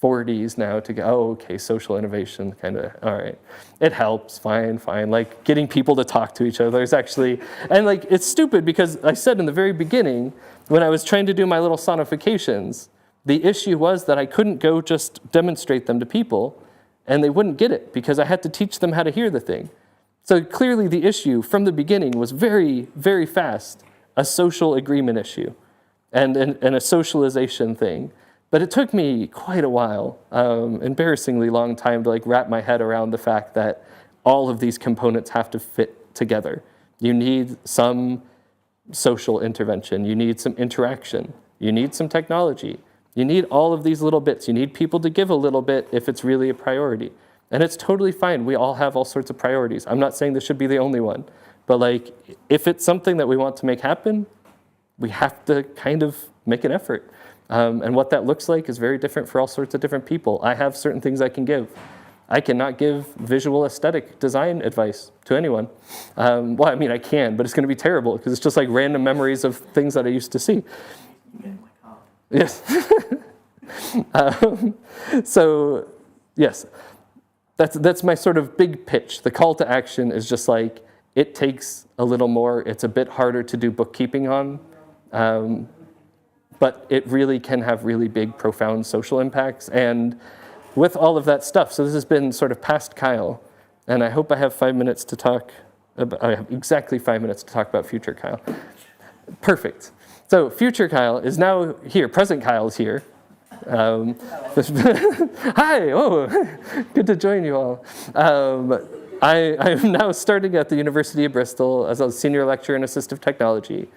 Speaker 2: 40s now to go, oh, okay, social innovation, kind of, all right. It helps, fine. Like getting people to talk to each other is actually, and like it's stupid because I said in the very beginning, when I was trying to do my little sonifications, the issue was that I couldn't go just demonstrate them to people and they wouldn't get it because I had to teach them how to hear the thing. So clearly the issue from the beginning was very, very fast a social agreement issue and a socialization thing. But it took me quite a while, embarrassingly long time to like wrap my head around the fact that all of these components have to fit together. You need some social intervention, you need some interaction, you need some technology, you need all of these little bits. You need people to give a little bit if it's really a priority. And it's totally fine. We all have all sorts of priorities. I'm not saying this should be the only one, but like if it's something that we want to make happen, we have to kind of make an effort. And what that looks like is very different for all sorts of different people. I have certain things I can give. I cannot give visual aesthetic design advice to anyone. Well, I mean, I can, but it's going to be terrible because it's just like random memories of things that I used to see. Yes. So, yes, that's my sort of big pitch. The call to action is just like, it takes a little more. It's a bit harder to do bookkeeping on. But it really can have really big, profound social impacts. And with all of that stuff, so this has been sort of past Kyle, and I hope I have 5 minutes to talk about, I have exactly 5 minutes to talk about future Kyle. Perfect. So future Kyle is now here, present Kyle is here. Hi, good to join you all. I'm now starting at the University of Bristol as a senior lecturer in assistive technology.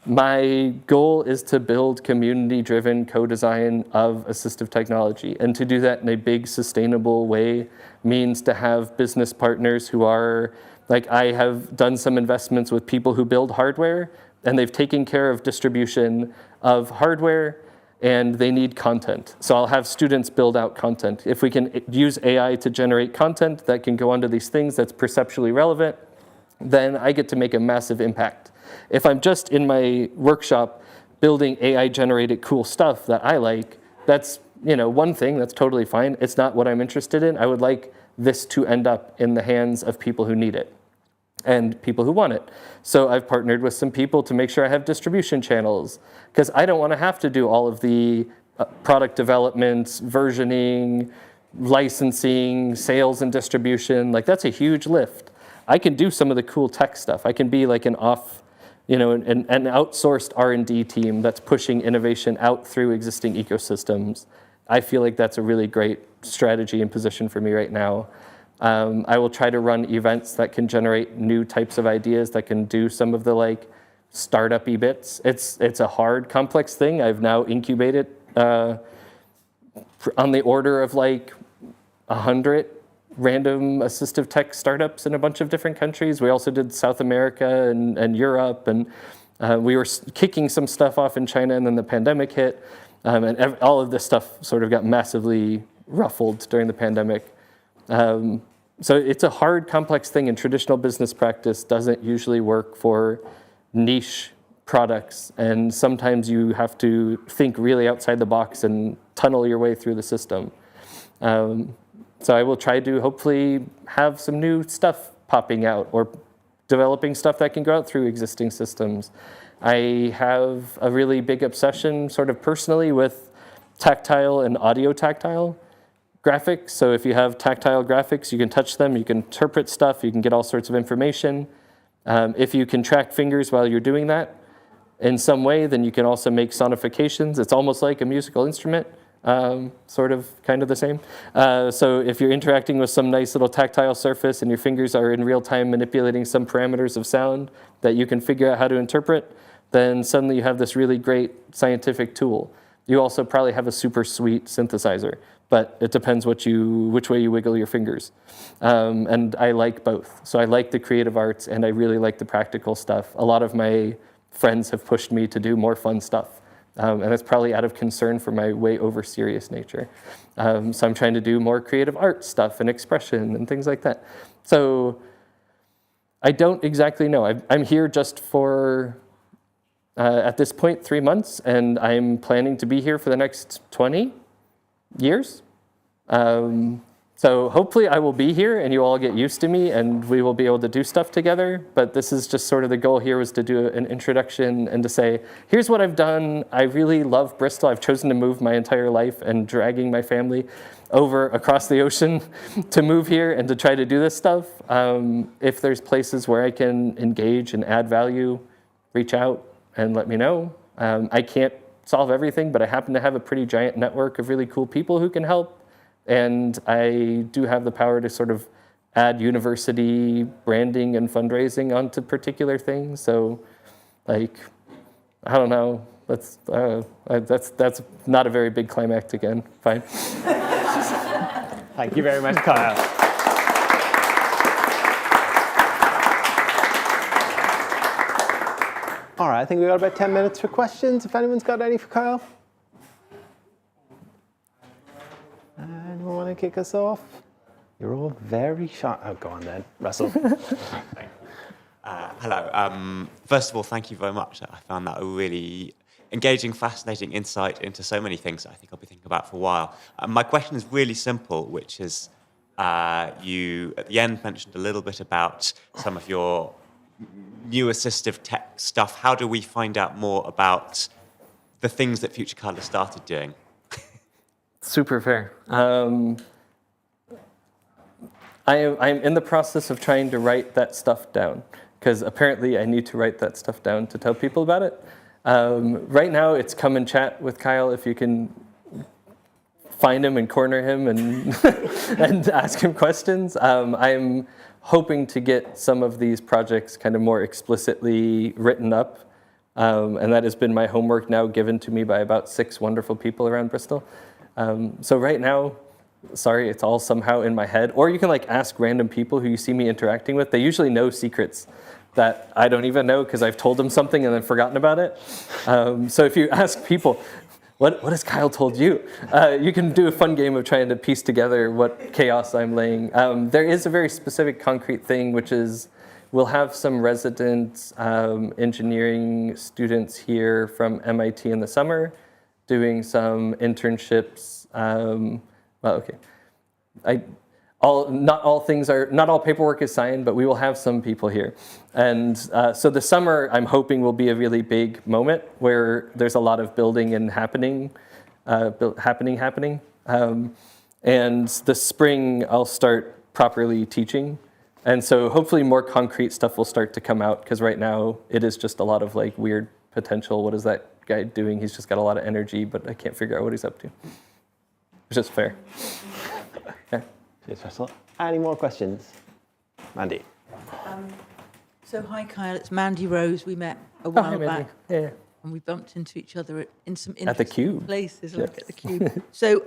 Speaker 2: My goal is to build community-driven co-design of assistive technology. And to do that in a big, sustainable way means to have business partners who are, like I have done some investments with people who build hardware, and they've taken care of distribution of hardware, and they need content. So I'll have students build out content. If we can use AI to generate content that can go onto these things that's perceptually relevant, then I get to make a massive impact. If I'm just in my workshop building AI-generated cool stuff that I like, that's one thing, that's totally fine. It's not what I'm interested in. I would like this to end up in the hands of people who need it and people who want it. So I've partnered with some people to make sure I have distribution channels, because I don't want to have to do all of the product development, versioning, licensing, sales and distribution. Like that's a huge lift. I can do some of the cool tech stuff. I can be like an an outsourced R&D team that's pushing innovation out through existing ecosystems. I feel like that's a really great strategy and position for me right now. I will try to run events that can generate new types of ideas that can do some of the startup-y bits. It's a hard, complex thing. I've now incubated on the order of 100 random assistive tech startups in a bunch of different countries. We also did South America and Europe, and we were kicking some stuff off in China, and then the pandemic hit, and all of this stuff sort of got massively ruffled during the pandemic. So it's a hard, complex thing, and traditional business practice doesn't usually work for niche products, and sometimes you have to think really outside the box and tunnel your way through the system. So I will try to hopefully have some new stuff popping out or developing stuff that can go out through existing systems. I have a really big obsession sort of personally with tactile and audio tactile graphics. So if you have tactile graphics, you can touch them, you can interpret stuff, you can get all sorts of information. If you can track fingers while you're doing that in some way, then you can also make sonifications. It's almost like a musical instrument. Sort of, kind of the same. So if you're interacting with some nice little tactile surface and your fingers are in real time manipulating some parameters of sound that you can figure out how to interpret, then suddenly you have this really great scientific tool. You also probably have a super sweet synthesizer, but it depends which way you wiggle your fingers. And I like both. So I like the creative arts and I really like the practical stuff. A lot of my friends have pushed me to do more fun stuff. And that's probably out of concern for my way over serious nature. So I'm trying to do more creative art stuff and expression and things like that. So I don't exactly know. I'm here just for, at this point, 3 months, and I'm planning to be here for the next 20 years. So hopefully I will be here and you all get used to me and we will be able to do stuff together. But this is just sort of the goal here, was to do an introduction and to say, here's what I've done. I really love Bristol. I've chosen to move my entire life and dragging my family over across the ocean to move here and to try to do this stuff. If there's places where I can engage and add value, reach out and let me know. I can't solve everything, but I happen to have a pretty giant network of really cool people who can help. And I do have the power to sort of add university branding and fundraising onto particular things. So, I don't know. That's not a very big climactic end. Fine.
Speaker 1: Thank you very much, Kyle. All right, I think we've got about 10 minutes for questions, if anyone's got any for Kyle. Anyone want to kick us off? You're all very shy. Oh, go on then, Russell.
Speaker 3: Hello. First of all, thank you very much. I found that a really engaging, fascinating insight into so many things that I think I'll be thinking about for a while. My question is really simple, which is you, at the end, mentioned a little bit about some of your new assistive tech stuff. How do we find out more about the things that Future Color started doing?
Speaker 2: Super fair. I'm in the process of trying to write that stuff down, because apparently I need to write that stuff down to tell people about it. Right now, it's come and chat with Kyle if you can find him and corner him and, and ask him questions. I'm hoping to get some of these projects kind of more explicitly written up. And that has been my homework now given to me by about 6 wonderful people around Bristol. So right now, sorry, it's all somehow in my head. Or you can ask random people who you see me interacting with. They usually know secrets that I don't even know because I've told them something and then forgotten about it. So if you ask people, what has Kyle told you? You can do a fun game of trying to piece together what chaos I'm laying. There is a very specific concrete thing, which is we'll have some resident engineering students here from MIT in the summer doing some internships. Not all paperwork is signed, but we will have some people here. And so the summer, I'm hoping, will be a really big moment where there's a lot of building and happening. And the spring, I'll start properly teaching. And so hopefully more concrete stuff will start to come out, because right now it is just a lot of like weird potential. What is that guy doing? He's just got a lot of energy, but I can't figure out what he's up to. It's just fair. Okay.
Speaker 1: Cheers, Russell. Any more questions? Mandy.
Speaker 4: So hi Kyle, it's Mandy Rose. We met a
Speaker 2: Hi,
Speaker 4: while
Speaker 2: Mandy.
Speaker 4: back,
Speaker 2: Yeah.
Speaker 4: and we bumped into each other in some
Speaker 2: At the
Speaker 4: interesting
Speaker 2: Cube.
Speaker 4: places.
Speaker 2: Yeah.
Speaker 4: Like at the Cube. So,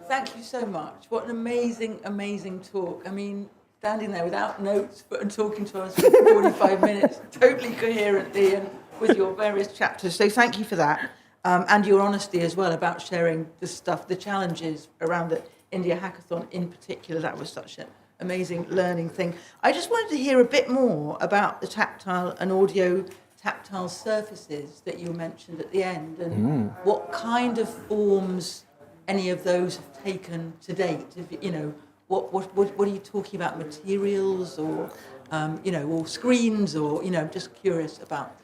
Speaker 4: thank you so much. What an amazing talk. I mean, standing there without notes and talking to us for 45 minutes, totally coherently and with your various chapters. So thank you for that, and your honesty as well about sharing the stuff, the challenges around the India Hackathon in particular. That was such an amazing learning thing. I just wanted to hear a bit more about the tactile and audio tactile surfaces that you mentioned at the end, and what kind of forms any of those have taken to date. If, you know, what are you talking about? Materials or or screens, or just curious about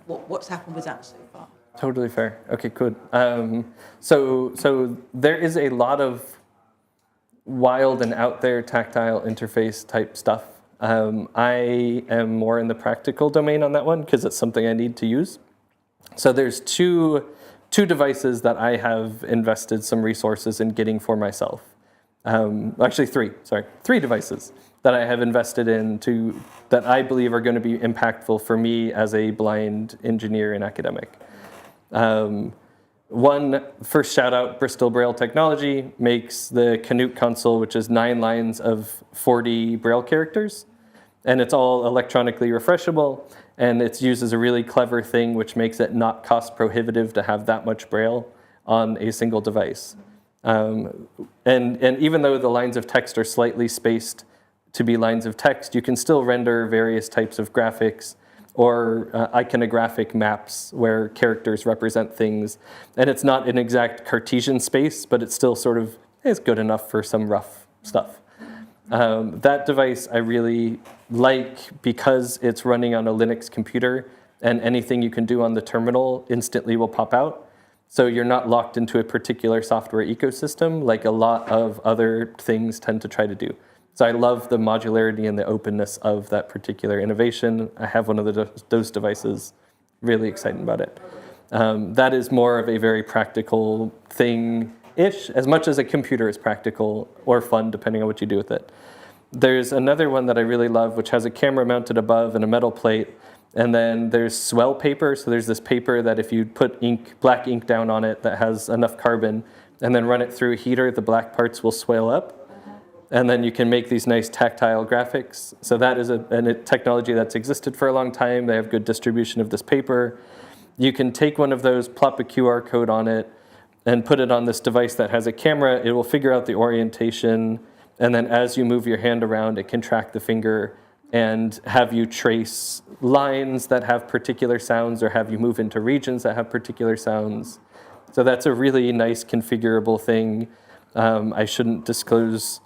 Speaker 4: what's happened with that so far.
Speaker 2: Totally fair. Okay, good. So there is a lot of wild and out there tactile interface type stuff. I am more in the practical domain on that one because it's something I need to use. So there's two devices that I have invested some resources in getting for myself. Actually three devices that I have invested in that I believe are going to be impactful for me as a blind engineer and academic. One, first shout out, Bristol Braille Technology makes the Canute console, which is 9 lines of 40 Braille characters. And it's all electronically refreshable. And it's used as a really clever thing, which makes it not cost prohibitive to have that much Braille on a single device. And even though the lines of text are slightly spaced to be lines of text, you can still render various types of graphics or iconographic maps where characters represent things. And it's not an exact Cartesian space, but it's still sort of is good enough for some rough stuff. That device I really like because it's running on a Linux computer, and anything you can do on the terminal instantly will pop out. So you're not locked into a particular software ecosystem like a lot of other things tend to try to do. So I love the modularity and the openness of that particular innovation. I have one of those devices, really excited about it. That is more of a very practical thing-ish, as much as a computer is practical or fun, depending on what you do with it. There's another one that I really love, which has a camera mounted above and a metal plate. And then there's swell paper. So there's this paper that if you put black ink down on it that has enough carbon and then run it through a heater, the black parts will swell up. And then you can make these nice tactile graphics. So that is a technology that's existed for a long time. They have good distribution of this paper. You can take one of those, plop a QR code on it, and put it on this device that has a camera. It will figure out the orientation. And then as you move your hand around, it can track the finger and have you trace lines that have particular sounds or have you move into regions that have particular sounds. So that's a really nice configurable thing. I shouldn't disclose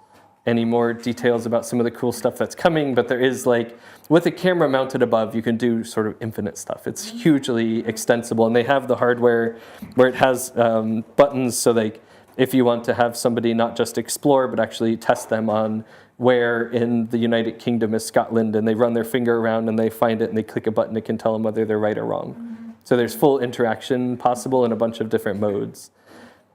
Speaker 2: any more details about some of the cool stuff that's coming, but there is with a camera mounted above, you can do sort of infinite stuff. It's hugely extensible, and they have the hardware where it has buttons, so if you want to have somebody not just explore, but actually test them on where in the United Kingdom is Scotland, and they run their finger around and they find it and they click a button, it can tell them whether they're right or wrong. So there's full interaction possible in a bunch of different modes.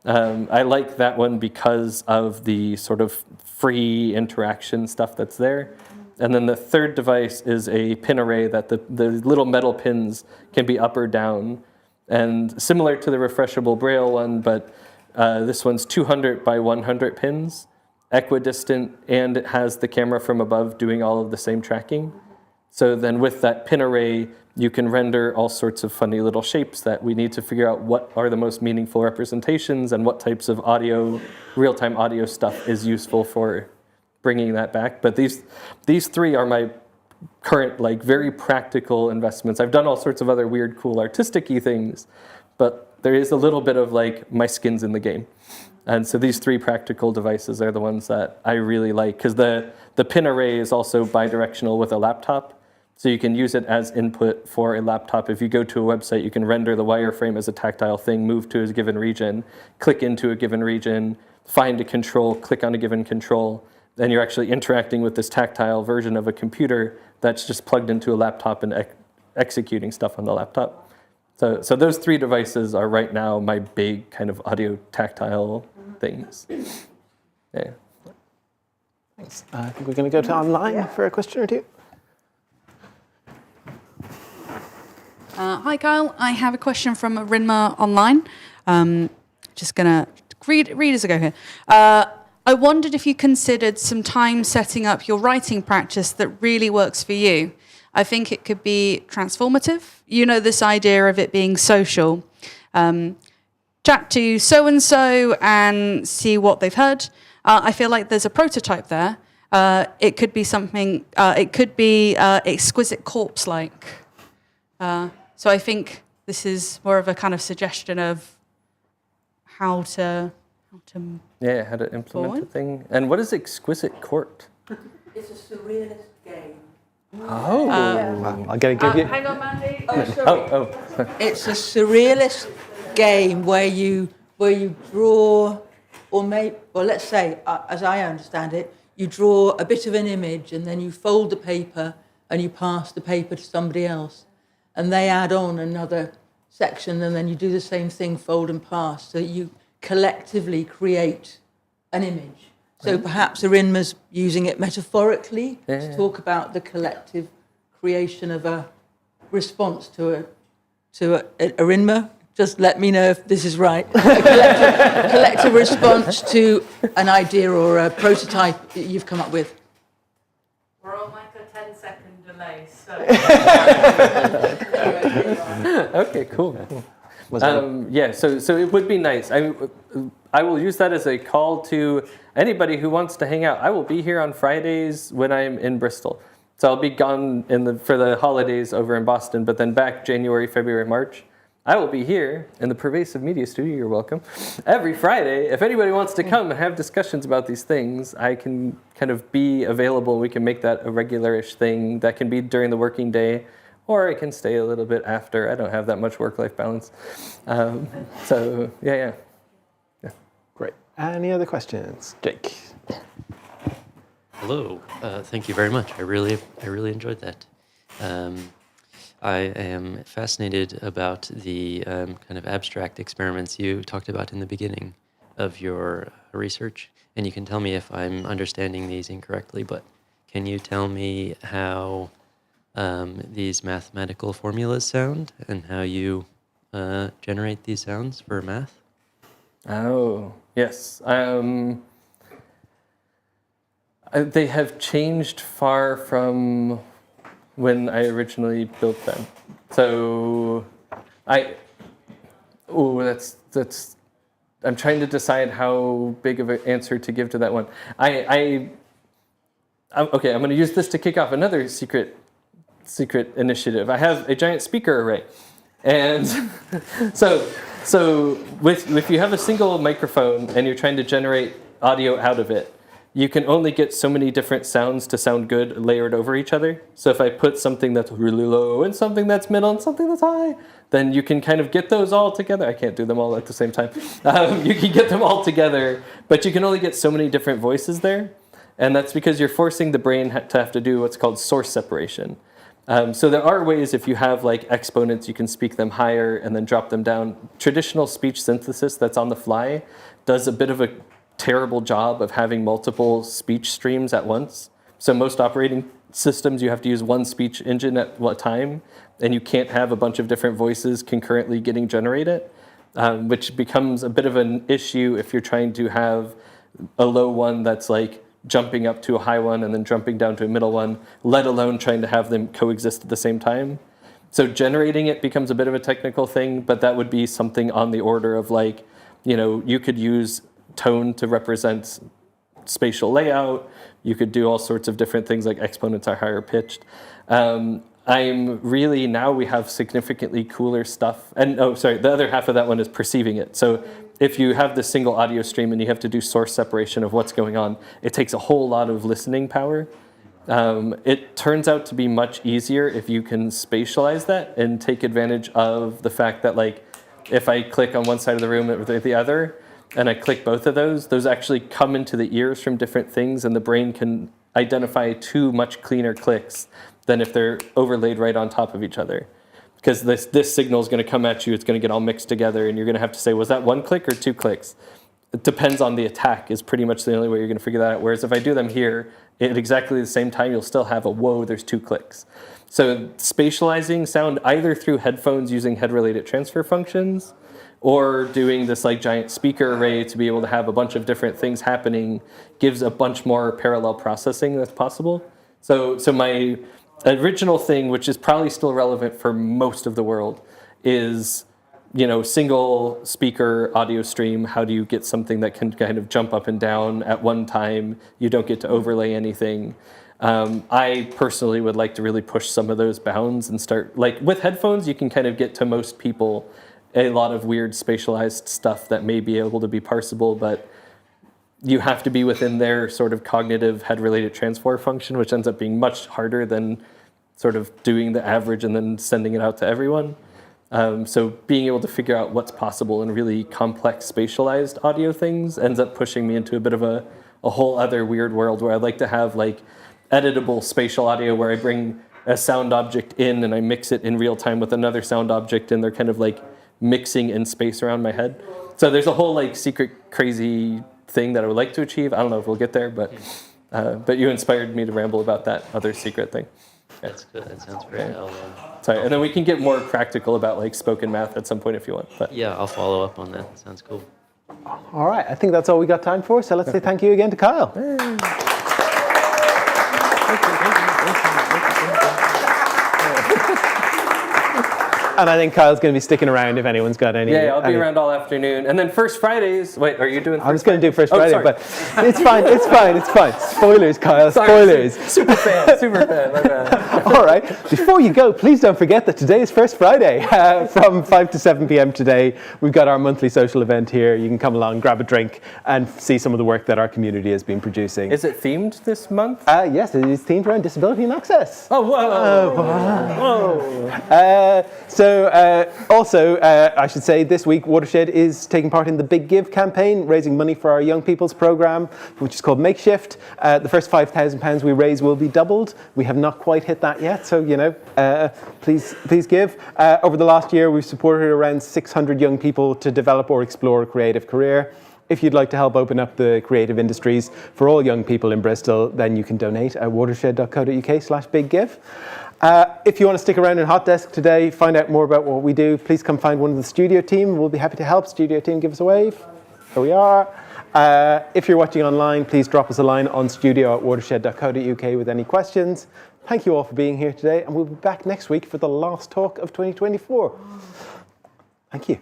Speaker 2: I like that one because of the sort of free interaction stuff that's there. And then the third device is a pin array that the little metal pins can be up or down. And similar to the refreshable Braille one, but this one's 200 by 100 pins, equidistant, and it has the camera from above doing all of the same tracking. So then with that pin array, you can render all sorts of funny little shapes that we need to figure out what are the most meaningful representations and what types of audio, real-time audio stuff is useful for bringing that back. But these three are my current, very practical investments. I've done all sorts of other weird, cool, artistic-y things, but there is a little bit of my skin's in the game. And so these three practical devices are the ones that I really like, because the pin array is also bidirectional with a laptop. So you can use it as input for a laptop. If you go to a website, you can render the wireframe as a tactile thing, move to a given region, click into a given region, find a control, click on a given control, and you're actually interacting with this tactile version of a computer that's just plugged into a laptop and executing stuff on the laptop. So those 3 devices are right now my big kind of audio tactile things. Yeah.
Speaker 1: Thanks. I think we're going to go to online for a question or two.
Speaker 5: Hi, Kyle. I have a question from Rinma online. Just going to read as I go here. I wondered if you considered some time setting up your writing practice that really works for you. I think it could be transformative. You know, this idea of it being social. Chat to so-and-so and see what they've heard. I feel like there's a prototype there. It could be something, it could be exquisite corpse-like. So I think this is more of a kind of suggestion of how to
Speaker 2: implement
Speaker 5: forward.
Speaker 2: the thing. And what is exquisite court?
Speaker 4: It's a surrealist game.
Speaker 2: Oh.
Speaker 1: Wow, I'll give you.
Speaker 5: Hang on, Mandy.
Speaker 4: Oh, sorry.
Speaker 2: Oh.
Speaker 4: It's a surrealist game where you draw, or let's say, as I understand it, you draw a bit of an image and then you fold the paper and you pass the paper to somebody else, and they add on another section, and then you do the same thing, fold and pass, so you collectively create an image. So perhaps Arinma's using it metaphorically to talk about the collective creation of a response to Arinma. Just let me know if this is right. A collective response to an idea or a prototype that you've come up with.
Speaker 5: We're on like a 10-second delay, so...
Speaker 2: Okay, cool. So it would be nice. I will use that as a call to anybody who wants to hang out. I will be here on Fridays when I'm in Bristol. So I'll be gone for the holidays over in Boston, but then back January, February, March. I will be here in the Pervasive Media Studio, you're welcome, every Friday. If anybody wants to come and have discussions about these things, I can kind of be available. We can make that a regular-ish thing. That can be during the working day, or I can stay a little bit after. I don't have that much work-life balance. Yeah.
Speaker 1: Great. Any other questions? Jake.
Speaker 6: Hello. Thank you very much. I really enjoyed that. I am fascinated about the kind of abstract experiments you talked about in the beginning of your research. And you can tell me if I'm understanding these incorrectly, but can you tell me how these mathematical formulas sound and how you generate these sounds for math?
Speaker 2: Oh, yes. They have changed far from when I originally built them. So I'm trying to decide how big of an answer to give to that one. Okay, I'm going to use this to kick off another secret initiative. I have a giant speaker array. And so if you have a single microphone and you're trying to generate audio out of it, you can only get so many different sounds to sound good layered over each other. So if I put something that's really low and something that's middle and something that's high, then you can kind of get those all together. I can't do them all at the same time. You can get them all together, but you can only get so many different voices there. And that's because you're forcing the brain to have to do what's called source separation. So there are ways, if you have like exponents, you can speak them higher and then drop them down. Traditional speech synthesis that's on the fly does a bit of a terrible job of having multiple speech streams at once. So most operating systems, you have to use one speech engine at one time, and you can't have a bunch of different voices concurrently getting generated, which becomes a bit of an issue if you're trying to have a low one that's like jumping up to a high one and then jumping down to a middle one, let alone trying to have them coexist at the same time. So generating it becomes a bit of a technical thing, but that would be something on the order of like, you could use tone to represent spatial layout. You could do all sorts of different things like exponents are higher pitched. Now we have significantly cooler stuff. And the other half of that one is perceiving it. So if you have this single audio stream and you have to do source separation of what's going on, it takes a whole lot of listening power. It turns out to be much easier if you can spatialize that and take advantage of the fact that like, if I click on one side of the room or the other, and I click both of those actually come into the ears from different things, and the brain can identify two much cleaner clicks than if they're overlaid right on top of each other. Because this signal is going to come at you, it's going to get all mixed together, and you're going to have to say, was that one click or two clicks? It depends on the attack is pretty much the only way you're going to figure that out. Whereas if I do them here, at exactly the same time, you'll still have a, whoa, there's two clicks. So spatializing sound either through headphones using head-related transfer functions, or doing this like giant speaker array to be able to have a bunch of different things happening gives a bunch more parallel processing that's possible. So my original thing, which is probably still relevant for most of the world, is single speaker audio stream. How do you get something that can kind of jump up and down at one time? You don't get to overlay anything. I personally would like to really push some of those bounds and start, like with headphones, you can kind of get to most people a lot of weird spatialized stuff that may be able to be parsable, but you have to be within their sort of cognitive head-related transfer function, which ends up being much harder than sort of doing the average and then sending it out to everyone. So being able to figure out what's possible in really complex spatialized audio things ends up pushing me into a bit of a whole other weird world where I'd like to have like editable spatial audio where I bring a sound object in and I mix it in real time with another sound object, and they're kind of like mixing in space around my head. So there's a whole like secret crazy thing that I would like to achieve. I don't know if we'll get there, but you inspired me to ramble about that other secret thing.
Speaker 6: That's good. That sounds great.
Speaker 2: Sorry, and then we can get more practical about like spoken math at some point if you want. But.
Speaker 6: Yeah, I'll follow up on that. Sounds cool.
Speaker 1: All right, I think that's all we got time for. So let's say thank you again to Kyle. And I think Kyle's going to be sticking around if anyone's got any.
Speaker 2: Yeah, I'll be around all afternoon. And then First Fridays. Wait, are you doing?
Speaker 1: I was going to do First Friday,
Speaker 2: sorry.
Speaker 1: but it's fine. It's fine. It's fine. Spoilers, Kyle. Spoilers.
Speaker 2: Super fan. Super fan. My bad.
Speaker 1: All right. Before you go, please don't forget that today is First Friday from 5 to 7 p.m. today. We've got our monthly social event here. You can come along, grab a drink, and see some of the work that our community has been producing.
Speaker 2: Is it themed this month?
Speaker 1: Yes, it is themed around disability and access.
Speaker 2: Oh, whoa.
Speaker 1: Whoa. I should say this week Watershed is taking part in the Big Give campaign, raising money for our young people's program, which is called Makeshift. The first £5,000 we raise will be doubled. We have not quite hit that yet, so please give. Over the last year, we've supported around 600 young people to develop or explore a creative career. If you'd like to help open up the creative industries for all young people in Bristol, then you can donate at watershed.co.uk/biggive. If you want to stick around in Hot Desk today, find out more about what we do, please come find one of the studio team. We'll be happy to help. Studio team, give us a wave. Here we are. If you're watching online, please drop us a line on studio@watershed.co.uk with any questions. Thank you all for being here today, and we'll be back next week for the last talk of 2024. Thank you.